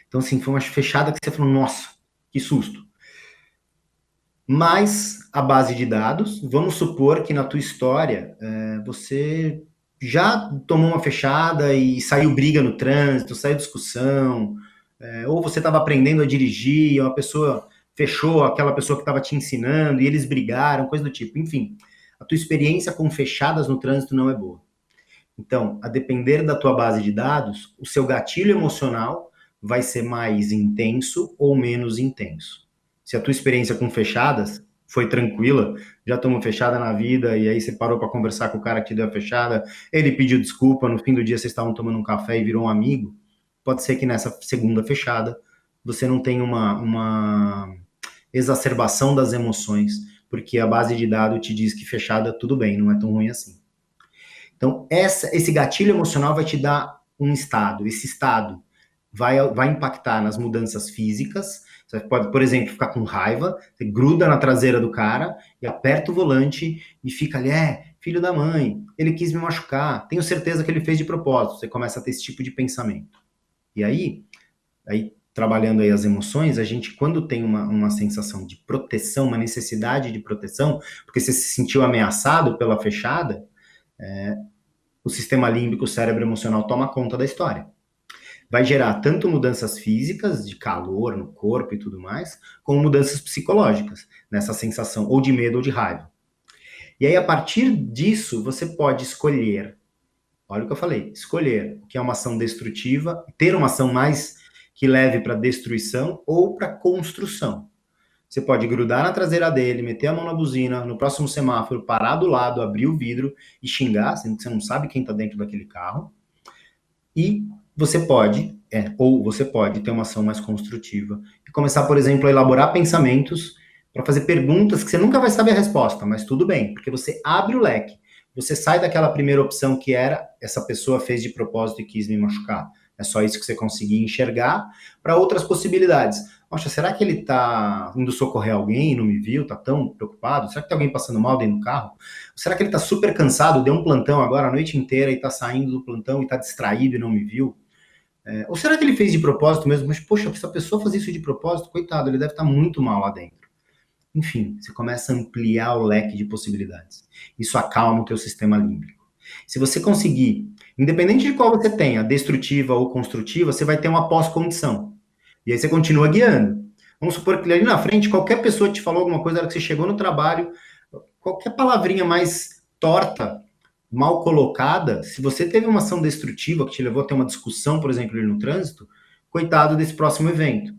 Então, assim, foi uma fechada que você falou, nossa, que susto. Mas, a base de dados, vamos supor que na tua história, você já tomou uma fechada e saiu briga no trânsito, saiu discussão, ou você estava aprendendo a dirigir, uma pessoa fechou aquela pessoa que estava te ensinando e eles brigaram, coisa do tipo. Enfim, a tua experiência com fechadas no trânsito não é boa. Então, a depender da tua base de dados, o seu gatilho emocional vai ser mais intenso ou menos intenso. Se a tua experiência com fechadas foi tranquila, já tomou fechada na vida, e aí você parou para conversar com o cara que te deu a fechada, ele pediu desculpa, no fim do dia vocês estavam tomando um café e virou um amigo, pode ser que nessa segunda fechada você não tenha uma exacerbação das emoções, porque a base de dados te diz que fechada tudo bem, não é tão ruim assim. Então, esse gatilho emocional vai te dar um estado. Esse estado vai impactar nas mudanças físicas. Você pode, por exemplo, ficar com raiva, você gruda na traseira do cara e aperta o volante e fica ali, filho da mãe, ele quis me machucar, tenho certeza que ele fez de propósito. Você começa a ter esse tipo de pensamento. E aí trabalhando aí as emoções, a gente, quando tem uma sensação de proteção, uma necessidade de proteção, porque você se sentiu ameaçado pela fechada, o sistema límbico, o cérebro emocional, toma conta da história. Vai gerar tanto mudanças físicas, de calor no corpo e tudo mais, como mudanças psicológicas, nessa sensação ou de medo ou de raiva. E aí, a partir disso, você pode escolher, olha o que eu falei, escolher o que é uma ação destrutiva, ter uma ação mais que leve para destruição ou para construção. Você pode grudar na traseira dele, meter a mão na buzina, no próximo semáforo, parar do lado, abrir o vidro e xingar, sendo que você não sabe quem está dentro daquele carro. E você pode, ou você pode ter uma ação mais construtiva e começar, por exemplo, a elaborar pensamentos para fazer perguntas que você nunca vai saber a resposta, mas tudo bem, porque você abre o leque. Você sai daquela primeira opção que era, essa pessoa fez de propósito e quis me machucar. É só isso que você conseguir enxergar para outras possibilidades. Poxa, será que ele está indo socorrer alguém e não me viu? Está tão preocupado? Será que tem alguém passando mal dentro do carro? Será que ele está super cansado, deu um plantão agora a noite inteira e está saindo do plantão e está distraído e não me viu? Ou será que ele fez de propósito mesmo? Mas, poxa, se a pessoa faz isso de propósito, coitado, ele deve estar muito mal lá dentro. Enfim, você começa a ampliar o leque de possibilidades. Isso acalma o teu sistema límbico. Se você conseguir, independente de qual você tenha, destrutiva ou construtiva, você vai ter uma pós-condição. E aí você continua guiando. Vamos supor que ali na frente, qualquer pessoa te falou alguma coisa, na hora que você chegou no trabalho, qualquer palavrinha mais torta, mal colocada, se você teve uma ação destrutiva que te levou a ter uma discussão, por exemplo, ali no trânsito, coitado desse próximo evento.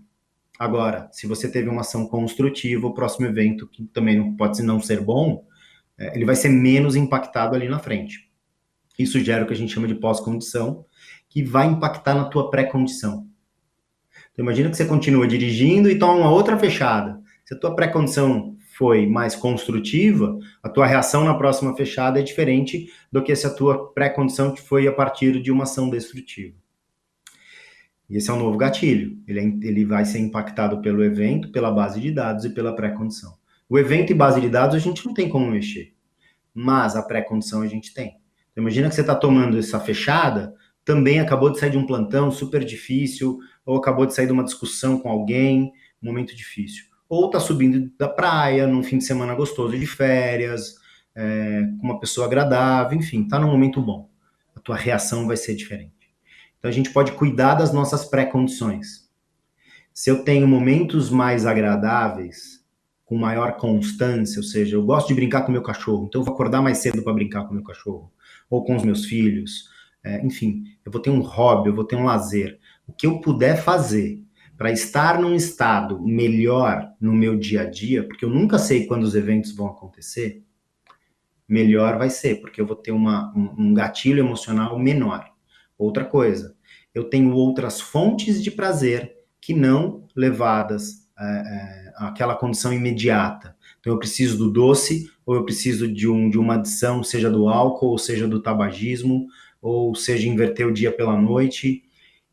Agora, se você teve uma ação construtiva, o próximo evento, que também não pode não ser bom, ele vai ser menos impactado ali na frente. Isso gera o que a gente chama de pós-condição, que vai impactar na tua pré-condição. Então, imagina que você continua dirigindo e toma uma outra fechada. Se a tua pré-condição foi mais construtiva, a tua reação na próxima fechada é diferente do que se a tua pré-condição foi a partir de uma ação destrutiva. E esse é um novo gatilho. Ele vai ser impactado pelo evento, pela base de dados e pela pré-condição. O evento e base de dados a gente não tem como mexer, mas a pré-condição a gente tem. Então, imagina que você está tomando essa fechada, também acabou de sair de um plantão super difícil, ou acabou de sair de uma discussão com alguém, um momento difícil. Ou está subindo da praia, num fim de semana gostoso de férias, com uma pessoa agradável, enfim, está num momento bom. A tua reação vai ser diferente. Então, a gente pode cuidar das nossas pré-condições. Se eu tenho momentos mais agradáveis, com maior constância, ou seja, eu gosto de brincar com o meu cachorro, então eu vou acordar mais cedo para brincar com o meu cachorro, ou com os meus filhos, enfim, eu vou ter um hobby, eu vou ter um lazer. O que eu puder fazer para estar num estado melhor no meu dia a dia, porque eu nunca sei quando os eventos vão acontecer, melhor vai ser, porque eu vou ter um gatilho emocional menor. Outra coisa, eu tenho outras fontes de prazer que não levadas àquela condição imediata. Então, eu preciso do doce, ou eu preciso de uma adição, seja do álcool, ou seja do tabagismo, ou seja, inverter o dia pela noite.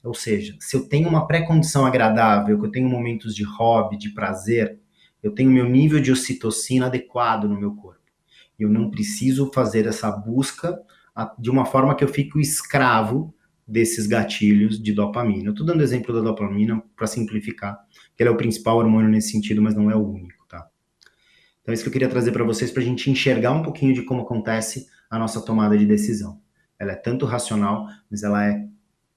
Ou seja, se eu tenho uma pré-condição agradável, que eu tenho momentos de hobby, de prazer, eu tenho meu nível de ocitocina adequado no meu corpo. Eu não preciso fazer essa busca de uma forma que eu fico escravo desses gatilhos de dopamina. Eu estou dando exemplo da dopamina para simplificar, que ele é o principal hormônio nesse sentido, mas não é o único, tá? Então, é isso que eu queria trazer para vocês, para a gente enxergar um pouquinho de como acontece a nossa tomada de decisão. Ela é tanto racional, mas ela é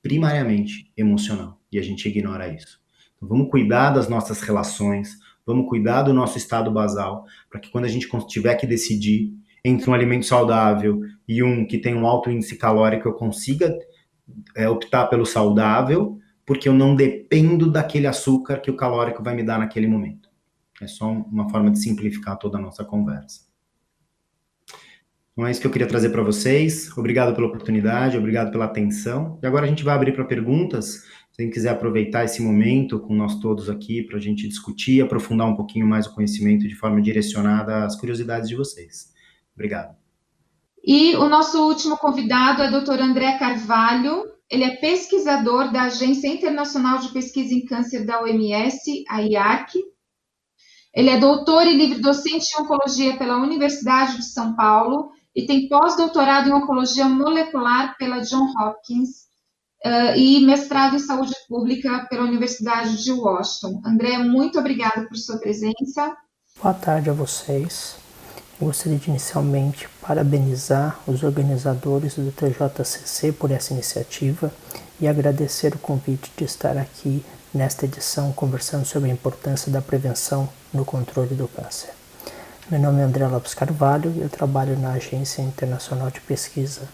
primariamente emocional, e a gente ignora isso. Então, vamos cuidar das nossas relações, vamos cuidar do nosso estado basal, para que quando a gente tiver que decidir entre um alimento saudável e um que tem um alto índice calórico, eu consiga optar pelo saudável, porque eu não dependo daquele açúcar que o calórico vai me dar naquele momento. É só uma forma de simplificar toda a nossa conversa. Então é isso que eu queria trazer para vocês. Obrigado pela oportunidade, obrigado pela atenção. E agora a gente vai abrir para perguntas. Se quem quiser aproveitar esse momento com nós todos aqui para a gente discutir, aprofundar um pouquinho mais o conhecimento de forma direcionada às curiosidades de vocês. Obrigado. E o nosso último convidado é o Dr. André Carvalho. Ele é pesquisador da Agência Internacional de Pesquisa em Câncer da OMS, a IARC. Ele é doutor e livre-docente em oncologia pela Universidade de São Paulo e tem pós-doutorado em oncologia molecular pela Johns Hopkins e mestrado em saúde pública pela Universidade de Washington. André, muito obrigada por sua presença. Boa tarde a vocês. Eu gostaria de inicialmente parabenizar os organizadores do TJCC por essa iniciativa e agradecer o convite de estar aqui nesta edição conversando sobre a importância da prevenção no controle do câncer. Meu nome é André Lopes Carvalho e eu trabalho na Agência Internacional de Pesquisa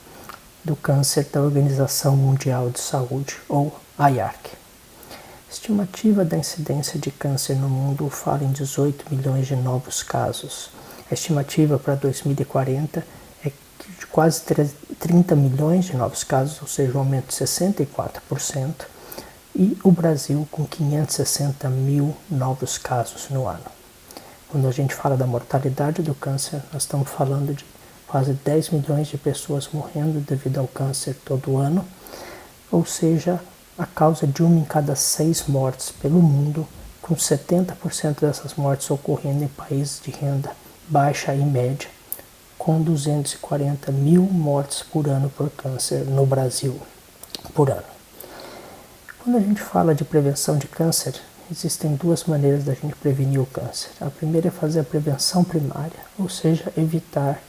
do Câncer da Organização Mundial de Saúde, ou IARC. A estimativa da incidência de câncer no mundo fala em 18 milhões de novos casos. A estimativa para 2040 é de quase 30 milhões de novos casos, ou seja, um aumento de 64%, e o Brasil com 560 mil novos casos no ano. Quando a gente fala da mortalidade do câncer, nós estamos falando de quase 10 milhões de pessoas morrendo devido ao câncer todo ano, ou seja, a causa de 1 em cada 6 mortes pelo mundo, com 70% dessas mortes ocorrendo em países de renda baixa e média, com 240 mil mortes por ano por câncer no Brasil, por ano. Quando a gente fala de prevenção de câncer, existem duas maneiras da gente prevenir o câncer. A primeira é fazer a prevenção primária, ou seja, evitar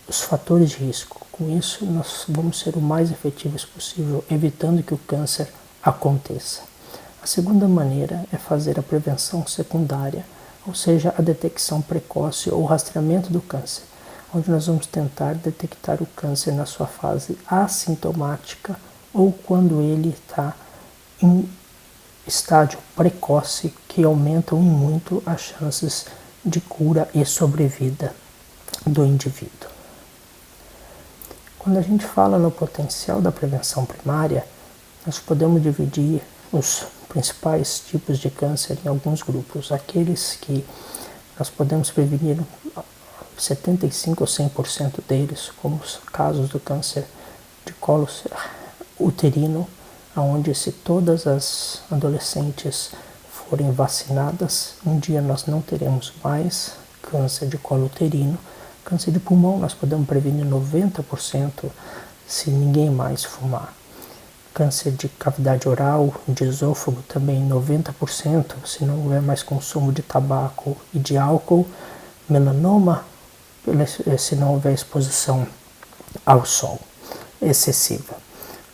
os fatores de risco. Com isso, nós vamos ser o mais efetivos possível, evitando que o câncer aconteça. A segunda maneira é fazer a prevenção secundária, ou seja, a detecção precoce ou rastreamento do câncer, onde nós vamos tentar detectar o câncer na sua fase assintomática ou quando ele está em estágio precoce, que aumentam muito as chances de cura e sobrevida do indivíduo. Quando a gente fala no potencial da prevenção primária, nós podemos dividir os principais tipos de câncer em alguns grupos. Aqueles que nós podemos prevenir 75% ou 100% deles, como os casos do câncer de colo uterino, onde se todas as adolescentes forem vacinadas, um dia nós não teremos mais câncer de colo uterino. Câncer de pulmão nós podemos prevenir 90% se ninguém mais fumar. Câncer de cavidade oral, de esôfago também 90%, se não houver mais consumo de tabaco e de álcool. Melanoma, se não houver exposição ao sol excessiva.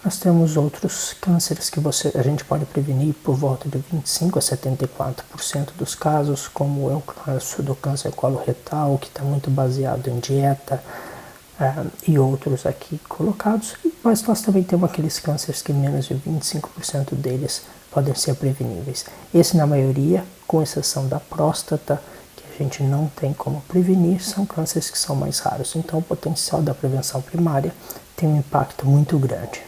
Nós temos outros cânceres que a gente pode prevenir por volta de 25% a 74% dos casos, como é o caso do câncer coloretal, que está muito baseado em dieta, e outros aqui colocados, mas nós também temos aqueles cânceres que menos de 25% deles podem ser preveníveis. Esse, na maioria, com exceção da próstata, que a gente não tem como prevenir, são cânceres que são mais raros. Então, o potencial da prevenção primária tem um impacto muito grande.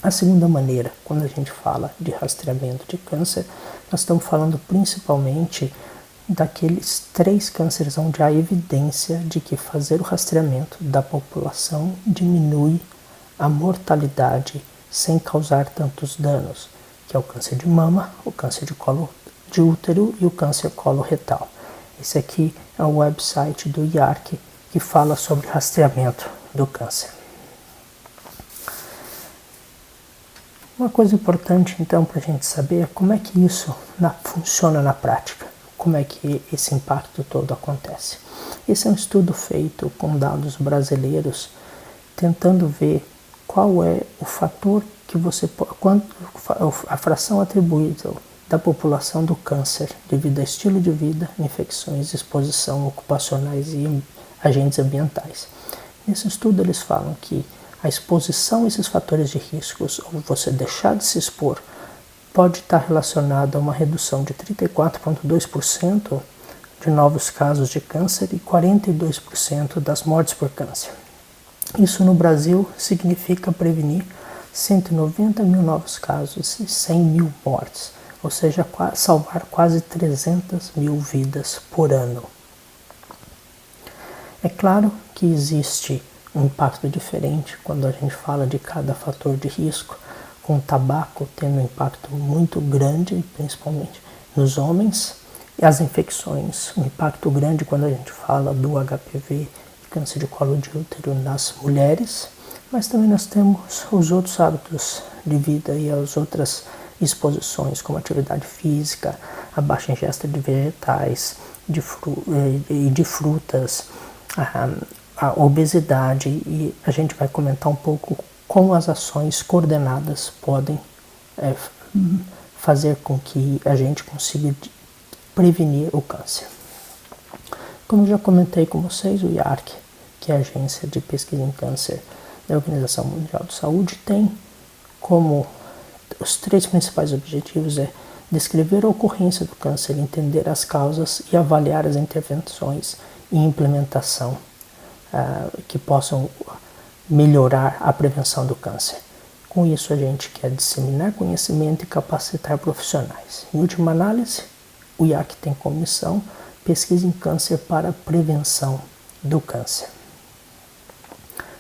A segunda maneira, quando a gente fala de rastreamento de câncer, nós estamos falando principalmente daqueles 3 cânceres onde há evidência de que fazer o rastreamento da população diminui a mortalidade sem causar tantos danos, que é o câncer de mama, o câncer de colo de útero e o câncer coloretal. Esse aqui é o website do IARC que fala sobre rastreamento do câncer. Uma coisa importante, então, para a gente saber é como é que isso funciona na prática, como é que esse impacto todo acontece. Esse é um estudo feito com dados brasileiros, tentando ver qual é o fator que a fração atribuída da população do câncer devido a estilo de vida, infecções, exposição ocupacionais e agentes ambientais. Nesse estudo eles falam que a exposição a esses fatores de riscos, ou você deixar de se expor, pode estar relacionado a uma redução de 34,2% de novos casos de câncer e 42% das mortes por câncer. Isso no Brasil significa prevenir 190 mil novos casos e 100 mil mortes, ou seja, salvar quase 300 mil vidas por ano. É claro que existe um impacto diferente quando a gente fala de cada fator de risco, com o tabaco tendo um impacto muito grande, principalmente nos homens, e as infecções, um impacto grande quando a gente fala do HPV e câncer de colo de útero nas mulheres, mas também nós temos os outros hábitos de vida e as outras exposições, como atividade física, a baixa ingesta de vegetais e de frutas, a obesidade, e a gente vai comentar um pouco como as ações coordenadas podem fazer com que a gente consiga prevenir o câncer. Como eu já comentei com vocês, o IARC, que é a Agência de Pesquisa em Câncer da Organização Mundial de Saúde, tem como os 3 principais objetivos é descrever a ocorrência do câncer, entender as causas e avaliar as intervenções e implementação que possam melhorar a prevenção do câncer. Com isso, a gente quer disseminar conhecimento e capacitar profissionais. Em última análise, o IARC tem como missão pesquisa em câncer para a prevenção do câncer.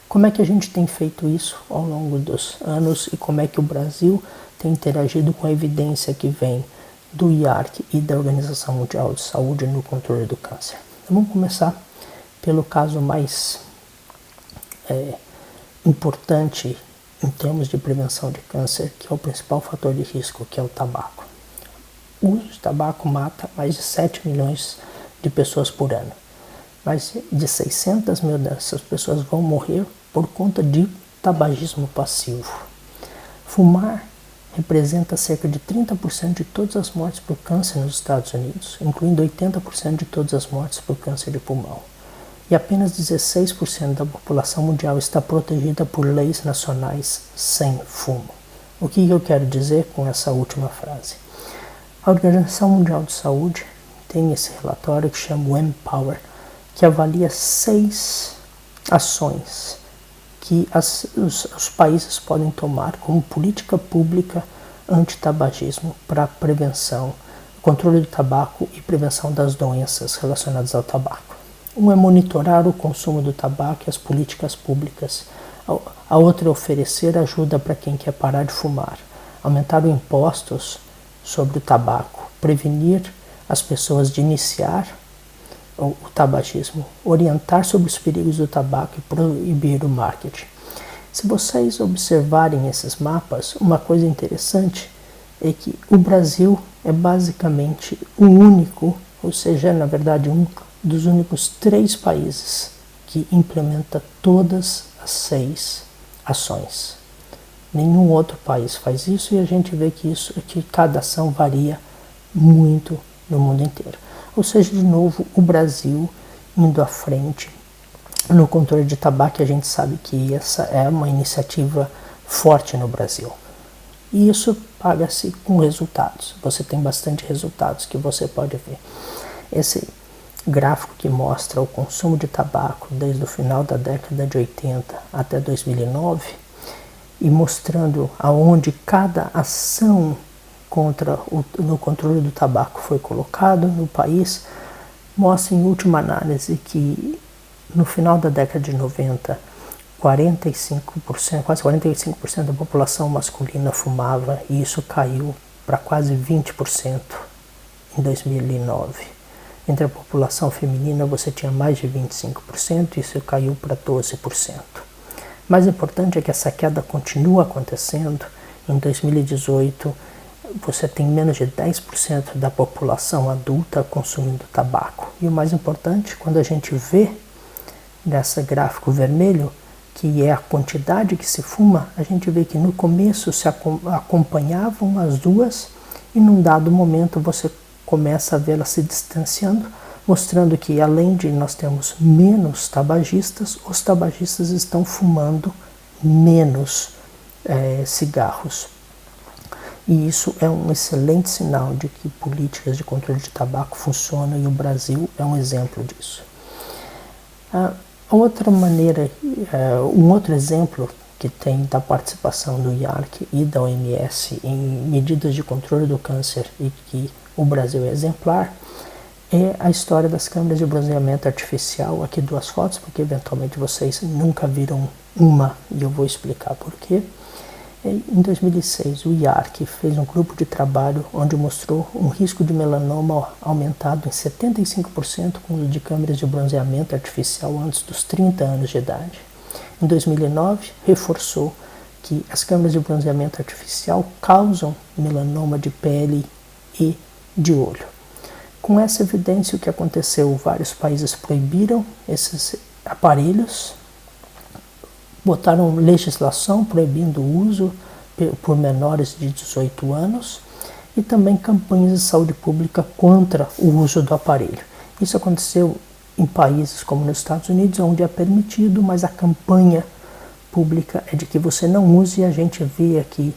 Como é que a gente tem feito isso ao longo dos anos e como é que o Brasil tem interagido com a evidência que vem do IARC e da Organização Mundial de Saúde no controle do câncer? Então, vamos começar pelo caso mais importante em termos de prevenção de câncer, que é o principal fator de risco, que é o tabaco. O uso de tabaco mata mais de 7 milhões de pessoas por ano. Mais de 600 mil dessas pessoas vão morrer por conta de tabagismo passivo. Fumar representa cerca de 30% de todas as mortes por câncer nos Estados Unidos, incluindo 80% de todas as mortes por câncer de pulmão. E apenas 16% da população mundial está protegida por leis nacionais sem fumo. O que eu quero dizer com essa última frase? A Organização Mundial de Saúde tem esse relatório que chama o Empower, que avalia 6 ações que os países podem tomar como política pública anti-tabagismo para prevenção, controle do tabaco e prevenção das doenças relacionadas ao tabaco. Um é monitorar o consumo do tabaco e as políticas públicas. A outra é oferecer ajuda para quem quer parar de fumar, aumentar os impostos sobre o tabaco, prevenir as pessoas de iniciar o tabagismo, orientar sobre os perigos do tabaco e proibir o marketing. Se vocês observarem esses mapas, uma coisa interessante é que o Brasil é basicamente o único, ou seja, na verdade um dos únicos 3 países que implementa todas as 6 ações. Nenhum outro país faz isso e a gente vê que cada ação varia muito no mundo inteiro. Ou seja, de novo, o Brasil indo à frente no controle de tabaco, a gente sabe que essa é uma iniciativa forte no Brasil. E isso paga-se com resultados. Você tem bastante resultados que você pode ver. Esse gráfico que mostra o consumo de tabaco desde o final da década de 80 até 2009 e mostrando aonde cada ação no controle do tabaco foi colocado no país, mostra em última análise que no final da década de 90, 45%, quase 45% da população masculina fumava, e isso caiu para quase 20% em 2009. Entre a população feminina você tinha mais de 25%, e isso caiu para 12%. Mais importante é que essa queda continua acontecendo. Em 2018, você tem menos de 10% da população adulta consumindo tabaco. E o mais importante, quando a gente vê nesse gráfico vermelho, que é a quantidade que se fuma, a gente vê que no começo se acompanhavam as duas, e num dado momento você começa a vê-las se distanciando, mostrando que além de nós termos menos tabagistas, os tabagistas estão fumando menos cigarros. E isso é um excelente sinal de que políticas de controle de tabaco funcionam, e o Brasil é um exemplo disso. Outra maneira, um outro exemplo que tem da participação do IARC e da OMS em medidas de controle do câncer, e que o Brasil é exemplar, é a história das câmeras de bronzeamento artificial. Aqui duas fotos, porque eventualmente vocês nunca viram uma, e eu vou explicar por quê. Em 2006, o IARC fez um grupo de trabalho onde mostrou um risco de melanoma aumentado em 75% com o uso de câmeras de bronzeamento artificial antes dos 30 anos de idade. Em 2009, reforçou que as câmeras de bronzeamento artificial causam melanoma de pele e de olho. Com essa evidência, o que aconteceu? Vários países proibiram esses aparelhos, botaram legislação proibindo o uso por menores de 18 anos, e também campanhas de saúde pública contra o uso do aparelho. Isso aconteceu em países como nos Estados Unidos, onde é permitido, mas a campanha pública é de que você não use, e a gente vê aqui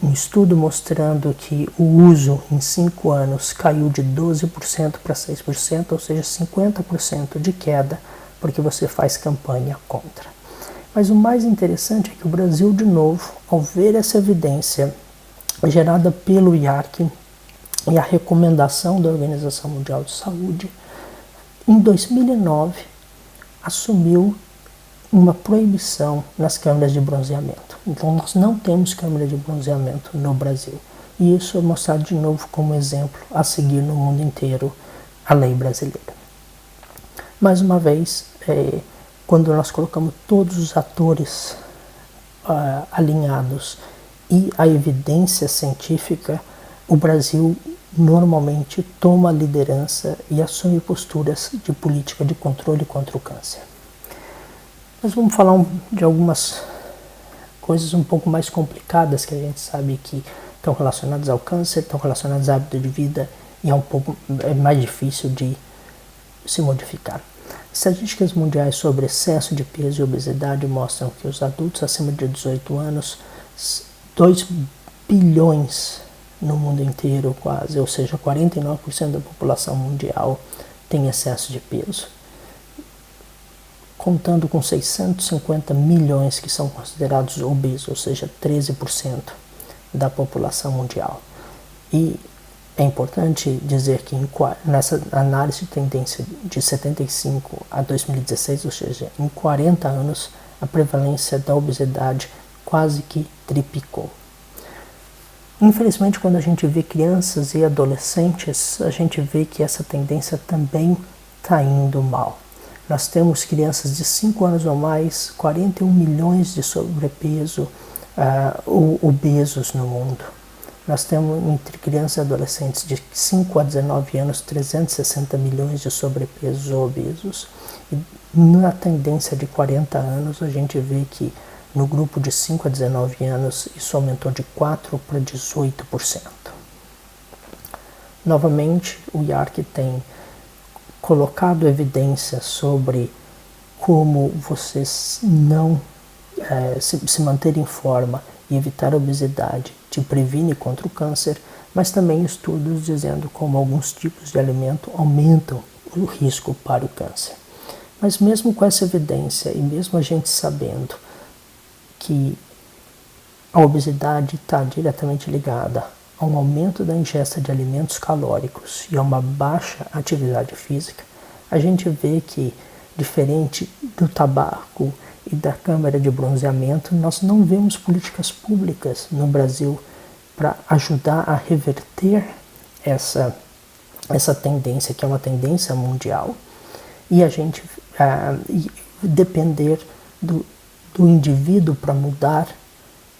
um estudo mostrando que o uso em 5 anos caiu de 12% para 6%, ou seja, 50% de queda, porque você faz campanha contra. Mas o mais interessante é que o Brasil, de novo, ao ver essa evidência gerada pelo IARC e a recomendação da Organização Mundial de Saúde, em 2009 assumiu uma proibição nas câmeras de bronzeamento. Então nós não temos câmera de bronzeamento no Brasil. E isso é mostrado de novo como exemplo a seguir no mundo inteiro, a lei brasileira. Mais uma vez, quando nós colocamos todos os atores alinhados e a evidência científica, o Brasil normalmente toma a liderança e assume posturas de política de controle contra o câncer. Nós vamos falar de algumas coisas um pouco mais complicadas que a gente sabe que estão relacionadas ao câncer, estão relacionadas ao hábito de vida, e é mais difícil de se modificar. Estatísticas mundiais sobre excesso de peso e obesidade mostram que os adultos acima de 18 anos, 2 bilhões no mundo inteiro quase, ou seja, 49% da população mundial tem excesso de peso, contando com 650 milhões que são considerados obesos, ou seja, 13% da população mundial. E é importante dizer que nessa análise de tendência de 75 a 2016, ou seja, em 40 anos, a prevalência da obesidade quase que triplicou. Infelizmente, quando a gente vê crianças e adolescentes, a gente vê que essa tendência também está indo mal. Nós temos crianças de 5 anos ou mais, 41 milhões de sobrepeso, obesos no mundo. Nós temos entre crianças e adolescentes de 5 a 19 anos, 360 milhões de sobrepesos ou obesos. E na tendência de 40 anos, a gente vê que no grupo de 5 a 19 anos, isso aumentou de 4% para 18%. Novamente, o IARC tem colocado evidência sobre como vocês não se manter em forma e evitar a obesidade te previne contra o câncer, mas também estudos dizendo como alguns tipos de alimento aumentam o risco para o câncer. Mas mesmo com essa evidência, e mesmo a gente sabendo que a obesidade está diretamente ligada a um aumento da ingesta de alimentos calóricos e a uma baixa atividade física, a gente vê que diferente do tabaco e da câmara de bronzeamento, nós não vemos políticas públicas no Brasil para ajudar a reverter essa tendência, que é uma tendência mundial, e a gente depender do indivíduo para mudar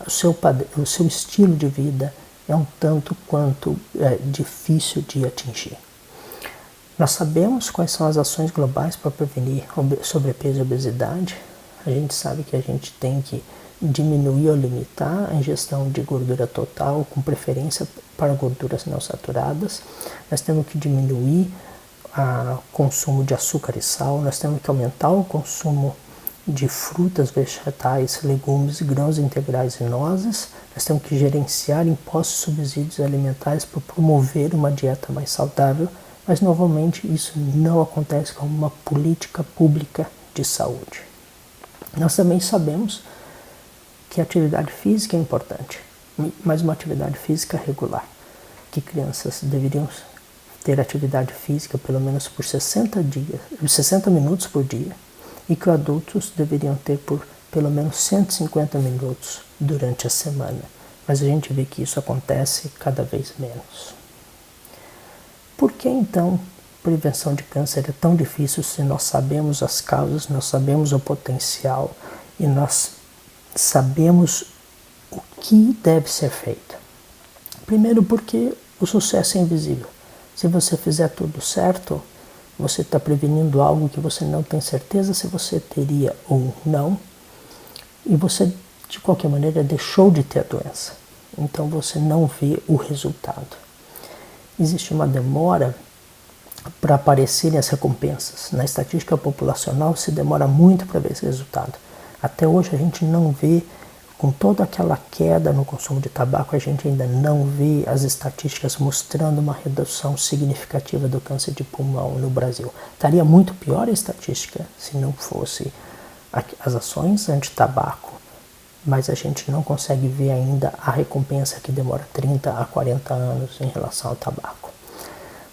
o seu estilo de vida é um tanto quanto difícil de atingir. Nós sabemos quais são as ações globais para prevenir sobrepeso e obesidade. A gente sabe que a gente tem que diminuir ou limitar a ingestão de gordura total, com preferência para gorduras não saturadas. Nós temos que diminuir o consumo de açúcar e sal, nós temos que aumentar o consumo de frutas, vegetais, legumes, grãos integrais e nozes. Nós temos que gerenciar impostos e subsídios alimentares para promover uma dieta mais saudável, mas novamente isso não acontece como uma política pública de saúde. Nós também sabemos que a atividade física é importante, mas uma atividade física regular, que crianças deveriam ter atividade física pelo menos por 60 minutos por dia, e que adultos deveriam ter por pelo menos 150 minutos durante a semana. Mas a gente vê que isso acontece cada vez menos. Por que então prevenção de câncer é tão difícil se nós sabemos as causas, nós sabemos o potencial e nós sabemos o que deve ser feito? Primeiro, porque o sucesso é invisível. Se você fizer tudo certo, você está prevenindo algo que você não tem certeza se você teria ou não, e você, de qualquer maneira, deixou de ter a doença. Então você não vê o resultado. Existe uma demora para aparecerem as recompensas. Na estatística populacional se demora muito para ver esse resultado. Até hoje a gente não vê, com toda aquela queda no consumo de tabaco, a gente ainda não vê as estatísticas mostrando uma redução significativa do câncer de pulmão no Brasil. Estaria muito pior a estatística se não fosse as ações anti-tabaco, mas a gente não consegue ver ainda a recompensa que demora 30 a 40 anos em relação ao tabaco.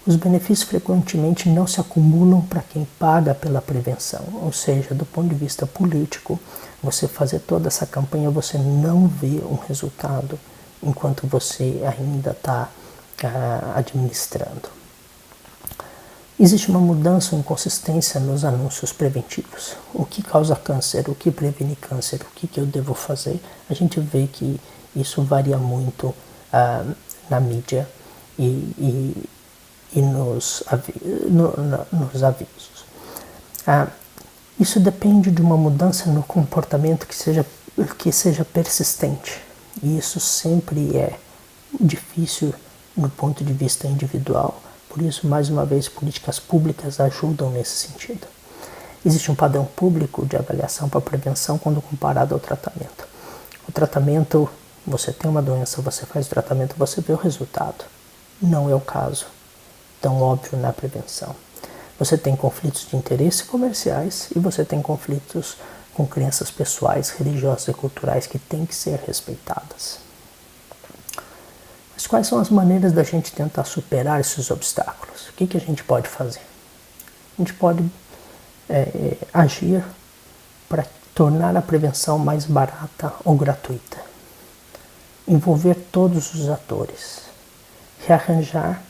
Os benefícios frequentemente não se acumulam para quem paga pela prevenção, ou seja, do ponto de vista político, você fazer toda essa campanha, você não vê um resultado enquanto você ainda está administrando. Existe uma mudança ou inconsistência nos anúncios preventivos. O que causa câncer, o que previne câncer, o que eu devo fazer? A gente vê que isso varia muito na mídia e nos avisos. Isso depende de uma mudança no comportamento que seja persistente. E isso sempre é difícil no ponto de vista individual. Por isso, mais uma vez, políticas públicas ajudam nesse sentido. Existe um padrão público de avaliação para prevenção quando comparado ao tratamento. O tratamento, você tem uma doença, você faz o tratamento, você vê o resultado. Não é o caso tão óbvio na prevenção. Você tem conflitos de interesse comerciais e você tem conflitos com crenças pessoais, religiosas e culturais que têm que ser respeitadas. Mas quais são as maneiras da gente tentar superar esses obstáculos? O que a gente pode fazer? A gente pode agir para tornar a prevenção mais barata ou gratuita. Envolver todos os atores. Rearranjar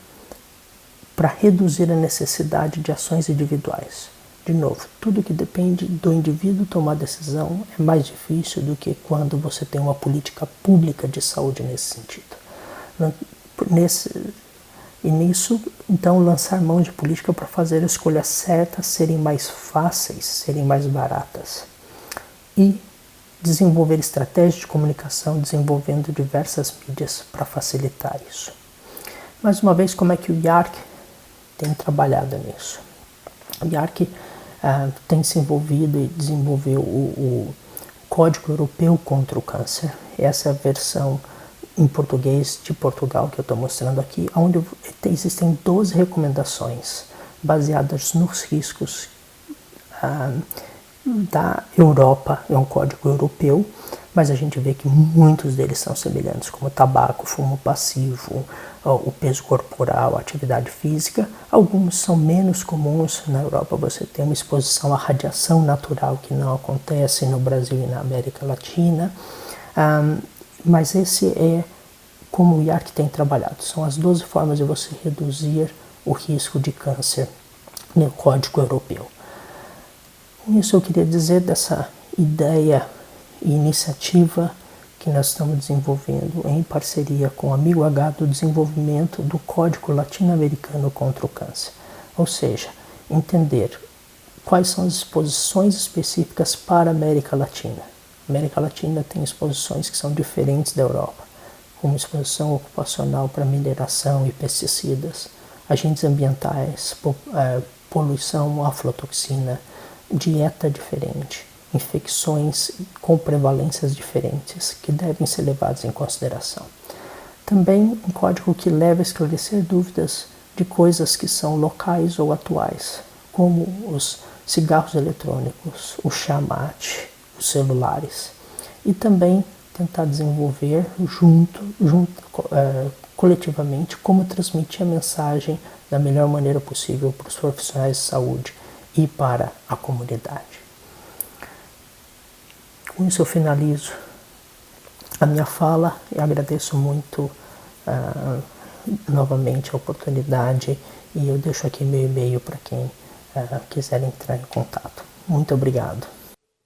para reduzir a necessidade de ações individuais. De novo, tudo que depende do indivíduo tomar decisão é mais difícil do que quando você tem uma política pública de saúde nesse sentido. Nisso, então, lançar mão de política para fazer as escolhas certas serem mais fáceis, serem mais baratas. E desenvolver estratégias de comunicação, desenvolvendo diversas mídias para facilitar isso. Mais uma vez, como é que o IARC tem trabalhado nisso? O IARC tem se envolvido e desenvolveu o Código Europeu contra o Câncer. Essa é a versão em português de Portugal que eu estou mostrando aqui, onde existem 12 recomendações baseadas nos riscos da Europa, é um código europeu, mas a gente vê que muitos deles são semelhantes, como tabaco, fumo passivo, o peso corporal, a atividade física. Alguns são menos comuns. Na Europa você tem uma exposição à radiação natural que não acontece no Brasil e na América Latina, mas esse é como o IARC tem trabalhado. São as 12 formas de você reduzir o risco de câncer no Código Europeu. Com isso eu queria dizer dessa ideia e iniciativa que nós estamos desenvolvendo em parceria com o Amigo H do desenvolvimento do Código Latino-Americano contra o Câncer. Ou seja, entender quais são as exposições específicas para a América Latina. A América Latina tem exposições que são diferentes da Europa, como exposição ocupacional para mineração e pesticidas, agentes ambientais, poluição, aflatoxina, dieta diferente, infecções com prevalências diferentes que devem ser levadas em consideração. Também um código que leva a esclarecer dúvidas de coisas que são locais ou atuais, como os cigarros eletrônicos, o chá mate, os celulares, e também tentar desenvolver coletivamente como transmitir a mensagem da melhor maneira possível para os profissionais de saúde e para a comunidade. Com isso eu finalizo a minha fala e agradeço muito novamente a oportunidade, e eu deixo aqui meu e-mail para quem quiser entrar em contato. Muito obrigado.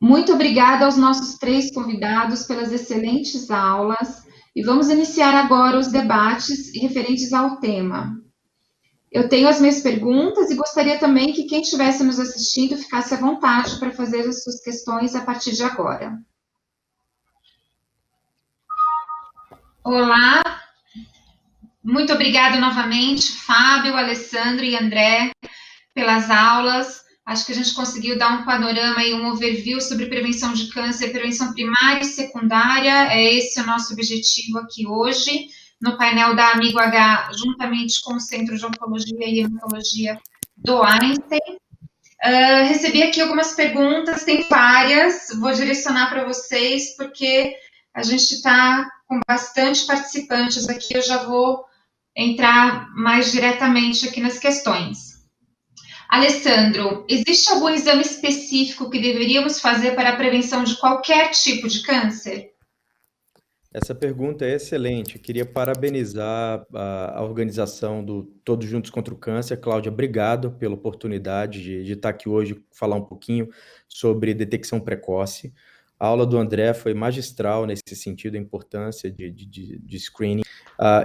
Muito obrigada aos nossos 3 convidados pelas excelentes aulas, e vamos iniciar agora os debates referentes ao tema. Eu tenho as minhas perguntas e gostaria também que quem estivesse nos assistindo ficasse à vontade para fazer as suas questões a partir de agora. Olá, muito obrigada novamente, Fábio, Alessandro e André, pelas aulas. Acho que a gente conseguiu dar um panorama e um overview sobre prevenção de câncer, prevenção primária e secundária. É esse o nosso objetivo aqui hoje, no painel da Amigo H, juntamente com o Centro de Oncologia e Hematologia do Einstein. Recebi aqui algumas perguntas, tem várias, vou direcionar para vocês, porque a gente está com bastante participantes aqui, eu já vou entrar mais diretamente aqui nas questões. Alessandro, existe algum exame específico que deveríamos fazer para a prevenção de qualquer tipo de câncer? Essa pergunta é excelente. Eu queria parabenizar a organização do Todos Juntos contra o Câncer. Cláudia, obrigado pela oportunidade de estar aqui hoje, falar um pouquinho sobre detecção precoce. A aula do André foi magistral nesse sentido, a importância de screening.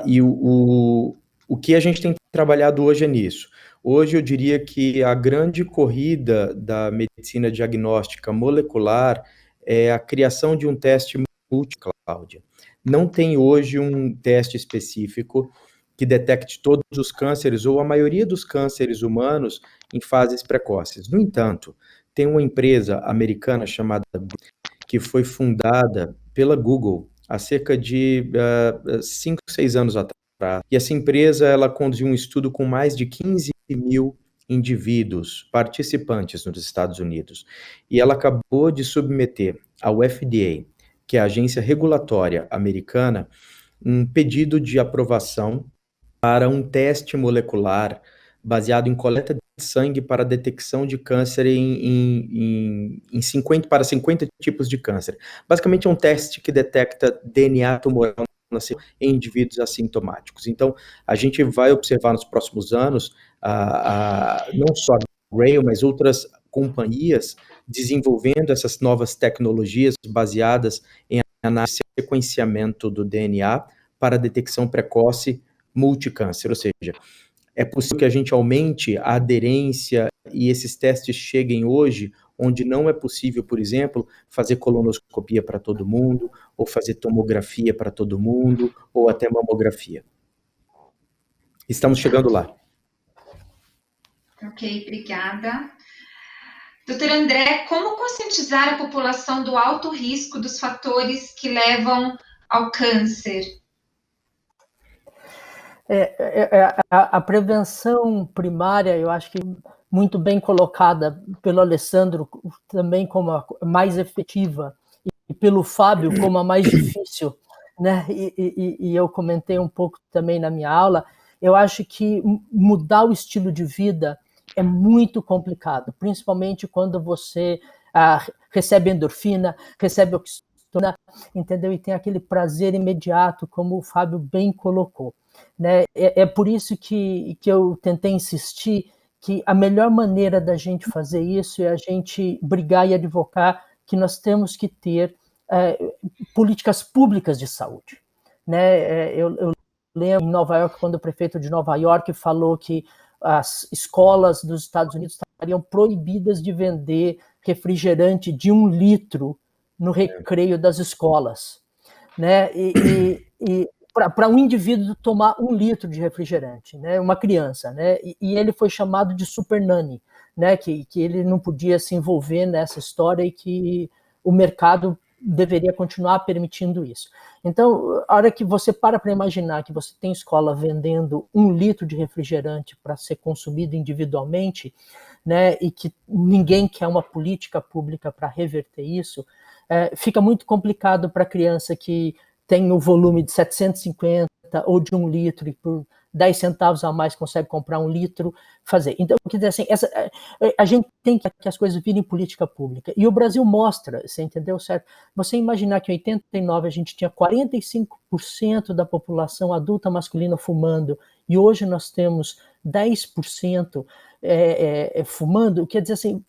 E o que a gente tem trabalhado hoje é nisso. Hoje eu diria que a grande corrida da medicina diagnóstica molecular é a criação de um teste múltiplo, Cláudia. Não tem hoje um teste específico que detecte todos os cânceres ou a maioria dos cânceres humanos em fases precoces. No entanto, tem uma empresa americana chamada que foi fundada pela Google há cerca de 5, 6 anos atrás. E essa empresa ela conduziu um estudo com mais de 15 mil indivíduos participantes nos Estados Unidos. E ela acabou de submeter ao FDA, que é a agência regulatória americana, um pedido de aprovação para um teste molecular baseado em coleta de sangue para detecção de câncer para 50 tipos de câncer. Basicamente é um teste que detecta DNA tumoral em indivíduos assintomáticos. Então, a gente vai observar nos próximos anos, não só a Grail, mas outras companhias desenvolvendo essas novas tecnologias baseadas em análise e sequenciamento do DNA para detecção precoce multicâncer, ou seja, é possível que a gente aumente a aderência e esses testes cheguem hoje onde não é possível, por exemplo, fazer colonoscopia para todo mundo, ou fazer tomografia para todo mundo, ou até mamografia. Estamos chegando lá. Ok, obrigada. Doutor André, como conscientizar a população do alto risco dos fatores que levam ao câncer? A prevenção primária, eu acho que muito bem colocada pelo Alessandro, também como a mais efetiva, e pelo Fábio como a mais difícil, né? E eu comentei um pouco também na minha aula. Eu acho que mudar o estilo de vida é muito complicado, principalmente quando você recebe endorfina, recebe oxitocina, entendeu? E tem aquele prazer imediato, como o Fábio bem colocou, né? É por isso que eu tentei insistir que a melhor maneira da gente fazer isso é a gente brigar e advocar que nós temos que ter políticas públicas de saúde, né? Eu lembro em Nova York, quando o prefeito de Nova York falou que as escolas dos Estados Unidos estariam proibidas de vender refrigerante de 1 litro no recreio das escolas, né? E para um indivíduo tomar 1 litro de refrigerante, né? Uma criança, né? E ele foi chamado de super nanny, né? Que ele não podia se envolver nessa história e que o mercado deveria continuar permitindo isso. Então, a hora que você para imaginar que você tem escola vendendo 1 litro de refrigerante para ser consumido individualmente, né, e que ninguém quer uma política pública para reverter isso, fica muito complicado para a criança que tem o volume de 750 ou de 1 litro e por 10 centavos a mais consegue comprar 1 litro, fazer. Então, quer dizer assim, a gente tem que as coisas virem política pública. E o Brasil mostra, você entendeu, certo? Você imaginar que em 89 a gente tinha 45% da população adulta masculina fumando, e hoje nós temos 10% fumando, quer dizer assim,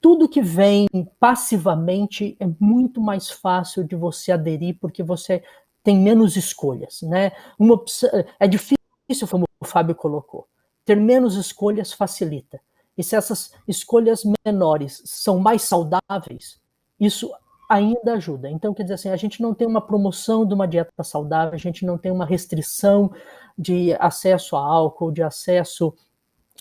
tudo que vem passivamente é muito mais fácil de você aderir, porque você tem menos escolhas, né? É difícil, como o Fábio colocou. Ter menos escolhas facilita. E se essas escolhas menores são mais saudáveis, isso ainda ajuda. Então, quer dizer assim, a gente não tem uma promoção de uma dieta saudável, a gente não tem uma restrição de acesso a álcool, de acesso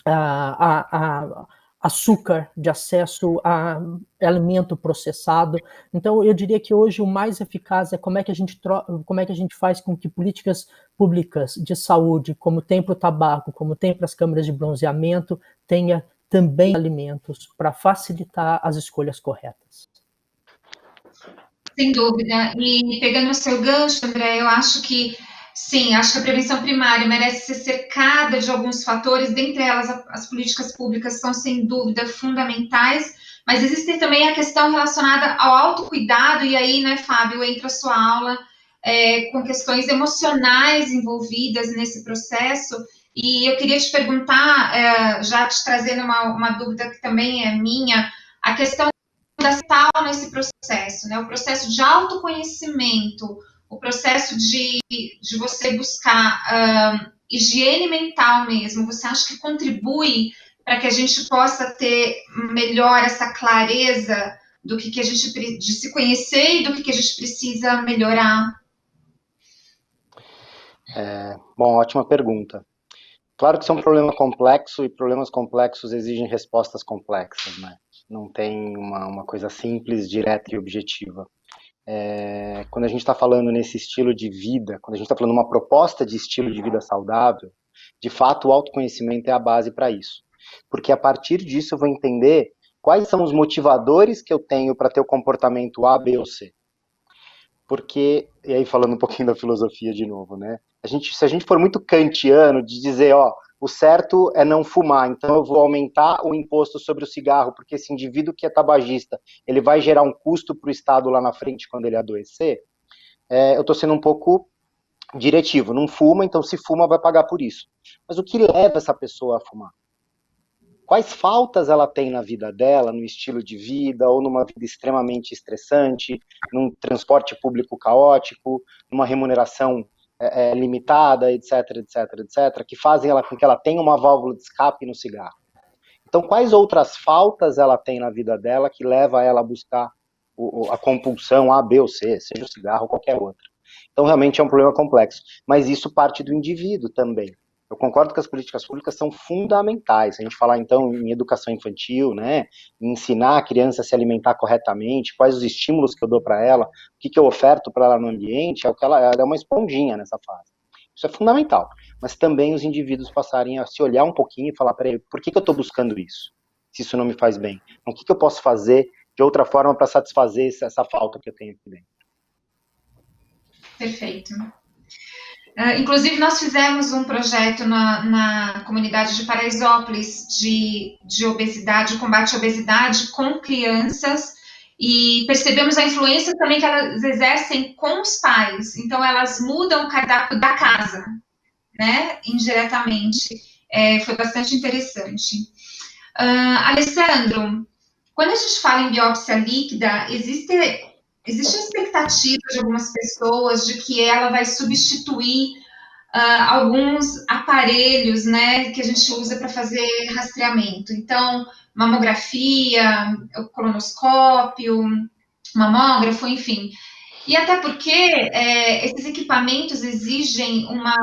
a açúcar, de acesso a alimento processado. Então, eu diria que hoje o mais eficaz é como é que a gente faz com que políticas públicas de saúde, como tem para o tabaco, como tem para as câmaras de bronzeamento, tenha também alimentos para facilitar as escolhas corretas. Sem dúvida. E pegando o seu gancho, André, eu acho que sim, acho que a prevenção primária merece ser cercada de alguns fatores, dentre elas as políticas públicas são sem dúvida fundamentais, mas existe também a questão relacionada ao autocuidado, e aí, né, Fábio, entra a sua aula com questões emocionais envolvidas nesse processo, e eu queria te perguntar, já te trazendo uma dúvida que também é minha, a questão fundamental nesse processo, né? O processo de autoconhecimento, o processo de você buscar higiene mental mesmo. Você acha que contribui para que a gente possa ter melhor essa clareza do que a gente de se conhecer e do que a gente precisa melhorar? Bom, ótima pergunta. Claro que isso é um problema complexo e problemas complexos exigem respostas complexas, né? Não tem uma coisa simples, direta e objetiva. Quando a gente está falando nesse estilo de vida, quando a gente está falando uma proposta de estilo de vida saudável, de fato o autoconhecimento é a base para isso. Porque a partir disso eu vou entender quais são os motivadores que eu tenho para ter o comportamento A, B ou C. Porque, e aí falando um pouquinho da filosofia de novo, né? Se a gente for muito kantiano de dizer, o certo é não fumar, então eu vou aumentar o imposto sobre o cigarro, porque esse indivíduo que é tabagista, ele vai gerar um custo para o Estado lá na frente quando ele adoecer, eu estou sendo um pouco diretivo, não fuma, então se fuma vai pagar por isso. Mas o que leva essa pessoa a fumar? Quais faltas ela tem na vida dela, no estilo de vida, ou numa vida extremamente estressante, num transporte público caótico, numa remuneração limitada, etc, etc, etc, que fazem com que ela tenha uma válvula de escape no cigarro. Então, quais outras faltas ela tem na vida dela que leva ela a buscar a compulsão A, B ou C, seja o cigarro ou qualquer outra? Então, realmente é um problema complexo. Mas isso parte do indivíduo também. Eu concordo que as políticas públicas são fundamentais. Se a gente falar, então, em educação infantil, né, em ensinar a criança a se alimentar corretamente, quais os estímulos que eu dou para ela, o que eu oferto para ela no ambiente, ela é uma esponjinha nessa fase. Isso é fundamental. Mas também os indivíduos passarem a se olhar um pouquinho e falar, peraí, por que eu estou buscando isso? Se isso não me faz bem. Então, o que eu posso fazer de outra forma para satisfazer essa falta que eu tenho aqui dentro? Perfeito. Inclusive, nós fizemos um projeto na comunidade de Paraisópolis de obesidade, combate à obesidade com crianças, e percebemos a influência também que elas exercem com os pais. Então, elas mudam o cardápio da casa, né, indiretamente. Foi bastante interessante. Alessandro, quando a gente fala em biópsia líquida, existe a expectativa de algumas pessoas de que ela vai substituir alguns aparelhos, né, que a gente usa para fazer rastreamento. Então, mamografia, o colonoscópio, mamógrafo, enfim. E até porque esses equipamentos exigem uma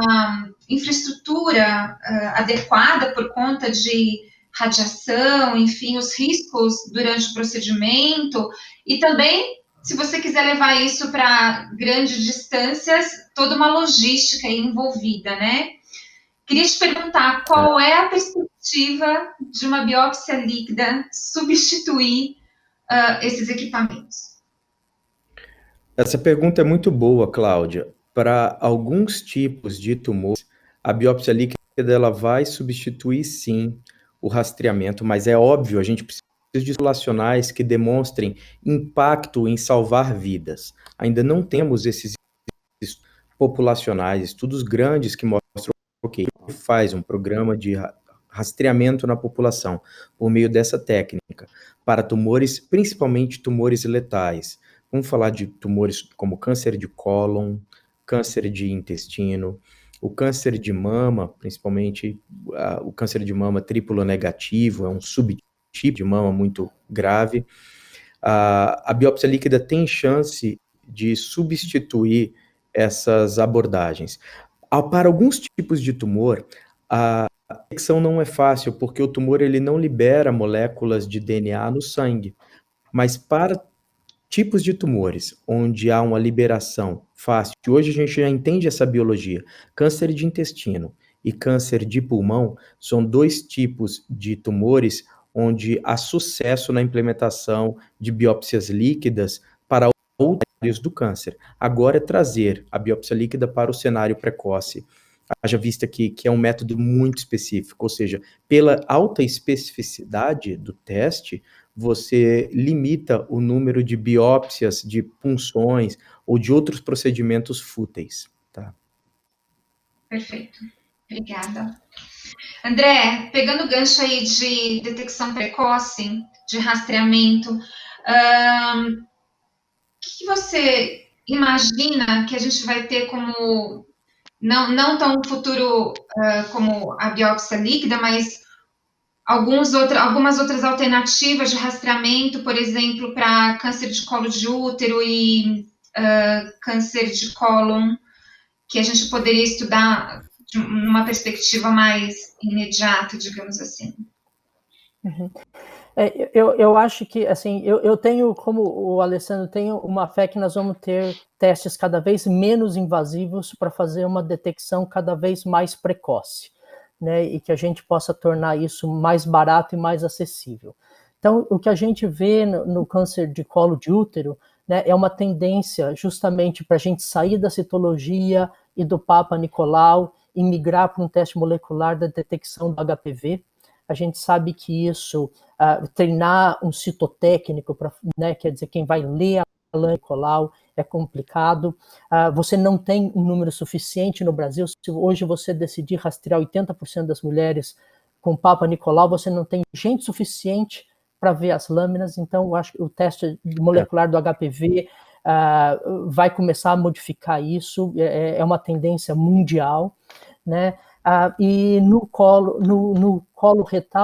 infraestrutura adequada por conta de radiação, enfim, os riscos durante o procedimento, e também, se você quiser levar isso para grandes distâncias, toda uma logística aí envolvida, né? Queria te perguntar qual é a perspectiva de uma biópsia líquida substituir esses equipamentos? Essa pergunta é muito boa, Cláudia. Para alguns tipos de tumores, a biópsia líquida ela vai substituir, sim, o rastreamento, mas é óbvio, a gente precisa de populacionais que demonstrem impacto em salvar vidas. Ainda não temos esses populacionais, estudos grandes que mostram que faz um programa de rastreamento na população por meio dessa técnica para tumores, principalmente tumores letais. Vamos falar de tumores como câncer de cólon, câncer de intestino, o câncer de mama, principalmente o câncer de mama triplo negativo, é um subtipo de mama muito grave. A biópsia líquida tem chance de substituir essas abordagens. Para alguns tipos de tumor, a detecção não é fácil, porque o tumor ele não libera moléculas de DNA no sangue, mas para tipos de tumores onde há uma liberação fácil, hoje a gente já entende essa biologia, câncer de intestino e câncer de pulmão são dois tipos de tumores onde há sucesso na implementação de biópsias líquidas para outros cenários do câncer. Agora é trazer a biópsia líquida para o cenário precoce, haja vista que é um método muito específico, ou seja, pela alta especificidade do teste, você limita o número de biópsias, de punções ou de outros procedimentos fúteis. Tá? Perfeito. Obrigada. André, pegando o gancho aí de detecção precoce, de rastreamento, o que você imagina que a gente vai ter como, não tão futuro como a biópsia líquida, mas algumas outras alternativas de rastreamento, por exemplo, para câncer de colo de útero e câncer de cólon, que a gente poderia estudar de uma perspectiva mais imediata, digamos assim. Uhum. Eu acho que, assim, eu tenho, como o Alessandro, tenho uma fé que nós vamos ter testes cada vez menos invasivos para fazer uma detecção cada vez mais precoce, né, e que a gente possa tornar isso mais barato e mais acessível. Então, o que a gente vê no câncer de colo de útero, né, é uma tendência justamente para a gente sair da citologia e do Papa Nicolau e migrar para um teste molecular da detecção do HPV. A gente sabe que isso, treinar um citotécnico, né, quer dizer, quem vai ler a lã Nicolau é complicado. Você não tem um número suficiente no Brasil. Se hoje você decidir rastrear 80% das mulheres com Papa Nicolau, você não tem gente suficiente para ver as lâminas. Então, eu acho que o teste molecular do HPV vai começar a modificar isso. É uma tendência mundial, né? E no colo retal,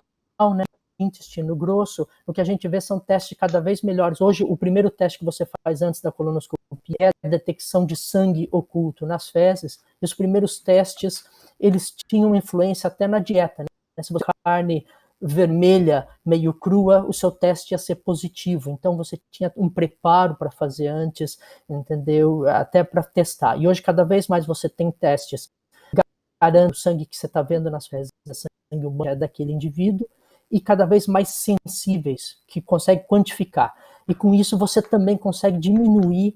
né, intestino grosso, o que a gente vê são testes cada vez melhores. Hoje, o primeiro teste que você faz antes da colonoscopia é a detecção de sangue oculto nas fezes. E os primeiros testes, eles tinham influência até na dieta, né? Se você carne vermelha, meio crua, o seu teste ia ser positivo. Então, você tinha um preparo para fazer antes, entendeu? Até para testar. E hoje, cada vez mais você tem testes o sangue que você está vendo nas fezes, é sangue humano, é daquele indivíduo, e cada vez mais sensíveis, que consegue quantificar. E com isso você também consegue diminuir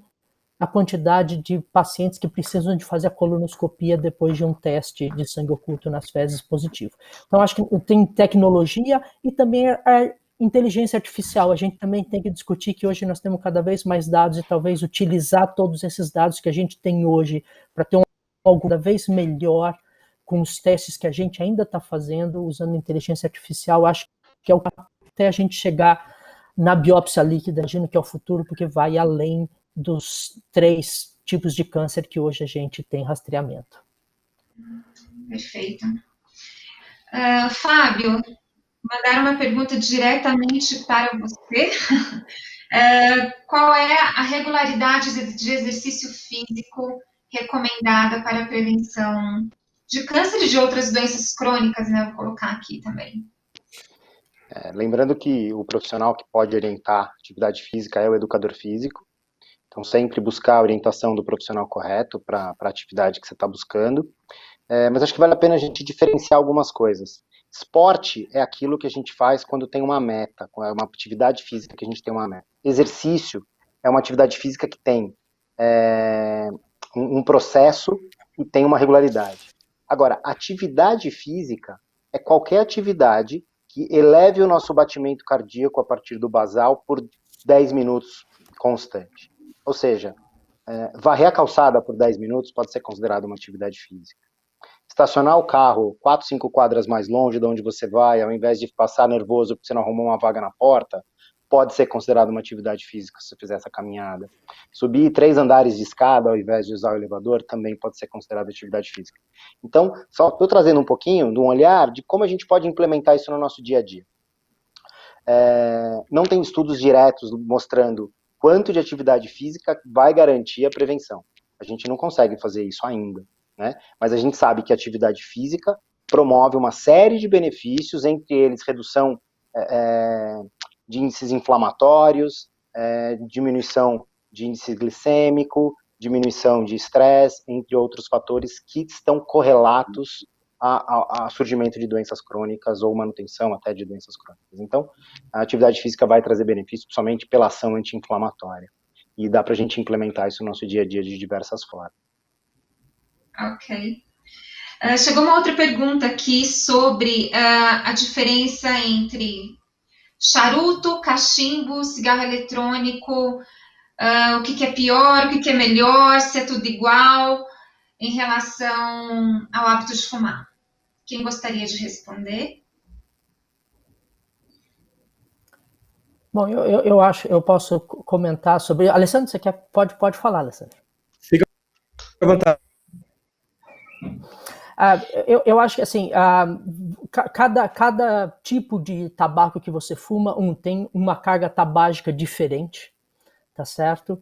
a quantidade de pacientes que precisam de fazer a colonoscopia depois de um teste de sangue oculto nas fezes positivo. Então, acho que tem tecnologia e também a inteligência artificial. A gente também tem que discutir que hoje nós temos cada vez mais dados e talvez utilizar todos esses dados que a gente tem hoje para ter algo cada vez melhor com os testes que a gente ainda está fazendo usando inteligência artificial. Acho que é até a gente chegar na biópsia líquida, imagino que é o futuro, porque vai além dos 3 tipos de câncer que hoje a gente tem rastreamento. Perfeito. Fábio, mandaram uma pergunta diretamente para você. Qual é a regularidade de exercício físico recomendada para a prevenção de câncer e de outras doenças crônicas, né? Vou colocar aqui também. Lembrando que o profissional que pode orientar a atividade física é o educador físico. Então, sempre buscar a orientação do profissional correto para a atividade que você está buscando. Mas acho que vale a pena a gente diferenciar algumas coisas. Esporte é aquilo que a gente faz quando tem uma meta, é uma atividade física que a gente tem uma meta. Exercício é uma atividade física que tem um processo e tem uma regularidade. Agora, atividade física é qualquer atividade que eleve o nosso batimento cardíaco a partir do basal por 10 minutos constante. Ou seja, varrer a calçada por 10 minutos pode ser considerado uma atividade física. Estacionar o carro 4, 5 quadras mais longe de onde você vai, ao invés de passar nervoso porque você não arrumou uma vaga na porta, pode ser considerado uma atividade física se você fizer essa caminhada. Subir 3 andares de escada ao invés de usar o elevador também pode ser considerado atividade física. Então, só estou trazendo um pouquinho de um olhar de como a gente pode implementar isso no nosso dia a dia. Não tem estudos diretos mostrando quanto de atividade física vai garantir a prevenção. A gente não consegue fazer isso ainda, né? Mas a gente sabe que a atividade física promove uma série de benefícios, entre eles redução de índices inflamatórios, diminuição de índice glicêmico, diminuição de estresse, entre outros fatores que estão correlatos a surgimento de doenças crônicas ou manutenção até de doenças crônicas. Então, a atividade física vai trazer benefícios somente pela ação anti-inflamatória. E dá para a gente implementar isso no nosso dia a dia de diversas formas. Ok. Chegou uma outra pergunta aqui sobre a diferença entre charuto, cachimbo, cigarro eletrônico, o que é pior, o que é melhor, se é tudo igual em relação ao hábito de fumar. Quem gostaria de responder? Bom, eu acho, eu posso comentar sobre... Alessandro, você quer? Pode falar, Alessandro. Fica à vontade. Eu acho que assim, cada tipo de tabaco que você fuma, tem uma carga tabágica diferente, tá certo?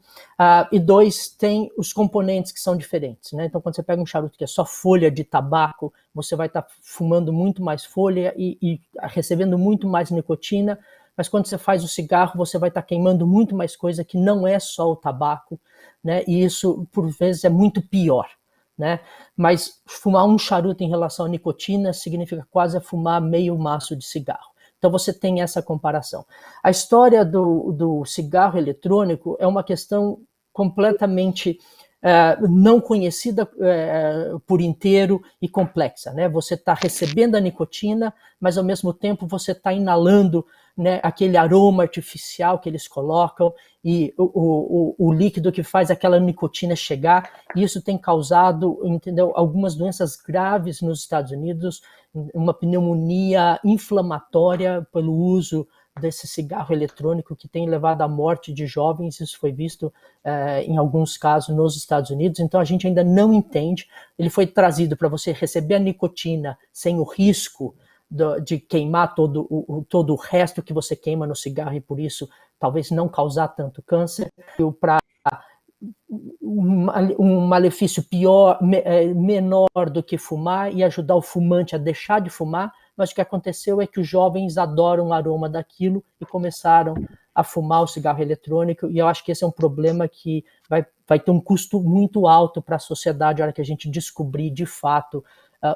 E 2, tem os componentes que são diferentes, né? Então, quando você pega um charuto que é só folha de tabaco, você vai estar fumando muito mais folha e recebendo muito mais nicotina, mas quando você faz o cigarro, você vai estar queimando muito mais coisa que não é só o tabaco, né? E isso, por vezes, é muito pior, né? Mas fumar um charuto em relação à nicotina significa quase fumar meio maço de cigarro. Então você tem essa comparação. A história do cigarro eletrônico é uma questão completamente não conhecida por inteiro e complexa, né? Você está recebendo a nicotina, mas ao mesmo tempo você está inalando, né, aquele aroma artificial que eles colocam e o líquido que faz aquela nicotina chegar. E isso tem causado, entendeu, algumas doenças graves nos Estados Unidos, uma pneumonia inflamatória pelo uso desse cigarro eletrônico que tem levado à morte de jovens. Isso foi visto em alguns casos nos Estados Unidos. Então a gente ainda não entende. Ele foi trazido para você receber a nicotina sem o risco de queimar todo o resto que você queima no cigarro e por isso talvez não causar tanto câncer, para um malefício menor do que fumar e ajudar o fumante a deixar de fumar. Mas o que aconteceu é que os jovens adoram o aroma daquilo e começaram a fumar o cigarro eletrônico, e eu acho que esse é um problema que vai ter um custo muito alto para a sociedade, a hora que a gente descobrir de fato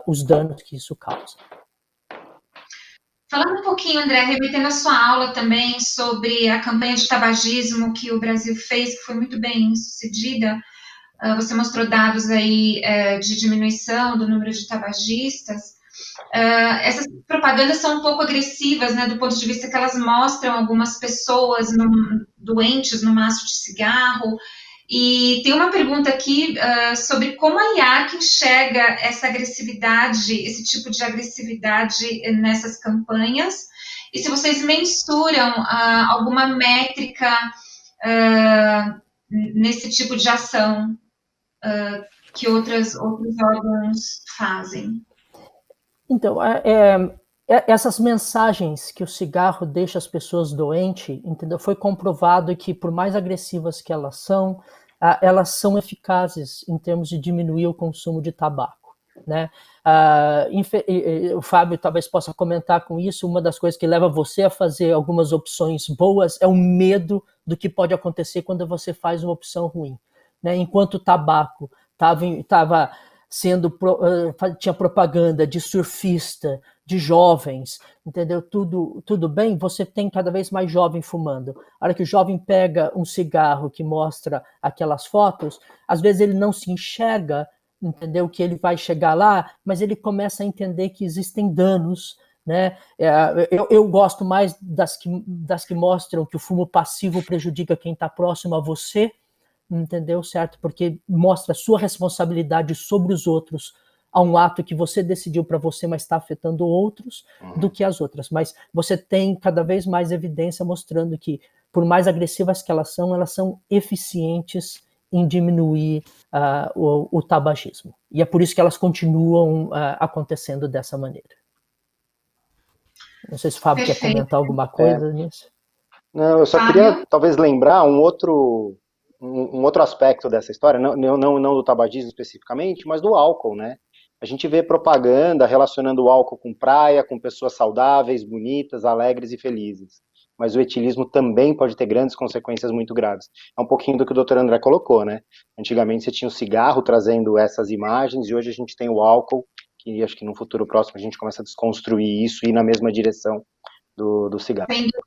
os danos que isso causa. Falando um pouquinho, André, remetendo a sua aula também sobre a campanha de tabagismo que o Brasil fez, que foi muito bem sucedida, você mostrou dados aí de diminuição do número de tabagistas. Essas propagandas são um pouco agressivas, né, do ponto de vista que elas mostram algumas pessoas doentes no maço de cigarro. E tem uma pergunta aqui sobre como a IARC enxerga essa agressividade, esse tipo de agressividade nessas campanhas, e se vocês mensuram alguma métrica nesse tipo de ação que outros órgãos fazem. Então, essas mensagens que o cigarro deixa as pessoas doentes, entendeu? Foi comprovado que, por mais agressivas que elas são eficazes em termos de diminuir o consumo de tabaco, né? O Fábio talvez possa comentar com isso. Uma das coisas que leva você a fazer algumas opções boas é o medo do que pode acontecer quando você faz uma opção ruim, né? Enquanto o tabaco tinha propaganda de surfista, de jovens, entendeu? Tudo bem, você tem cada vez mais jovem fumando. A hora que o jovem pega um cigarro que mostra aquelas fotos, às vezes ele não se enxerga, entendeu? Que ele vai chegar lá, mas ele começa a entender que existem danos, né? Eu gosto mais das que mostram que o fumo passivo prejudica quem está próximo a você, entendeu, certo? Porque mostra a sua responsabilidade sobre os outros a um ato que você decidiu para você, mas está afetando outros, do que as outras. Mas você tem cada vez mais evidência mostrando que, por mais agressivas que elas são eficientes em diminuir o tabagismo. E é por isso que elas continuam acontecendo dessa maneira. Não sei se o Fábio quer comentar alguma coisa nisso. Não, eu só queria talvez lembrar um outro aspecto dessa história, não do tabagismo especificamente, mas do álcool, né? A gente vê propaganda relacionando o álcool com praia, com pessoas saudáveis, bonitas, alegres e felizes. Mas o etilismo também pode ter grandes consequências muito graves. É um pouquinho do que o Dr. André colocou, né? Antigamente você tinha o cigarro trazendo essas imagens e hoje a gente tem o álcool, que acho que no futuro próximo a gente começa a desconstruir isso e ir na mesma direção do cigarro. Sem dúvida.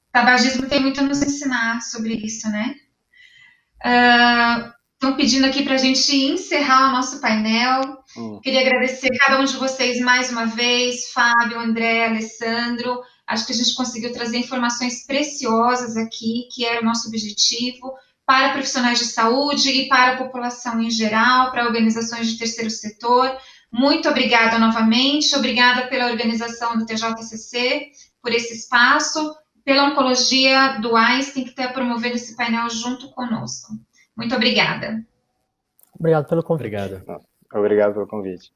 O tabagismo tem muito a nos ensinar sobre isso, né? Estão pedindo aqui para a gente encerrar o nosso painel. Queria agradecer a cada um de vocês mais uma vez, Fábio, André, Alessandro. Acho que a gente conseguiu trazer informações preciosas aqui, que era o nosso objetivo, para profissionais de saúde e para a população em geral, para organizações de terceiro setor. Muito obrigada novamente, obrigada pela organização do TJCC, por esse espaço, pela oncologia do Einstein, que está promovendo esse painel junto conosco. Muito obrigada. Obrigado pelo convite. Obrigado. Obrigado pelo convite.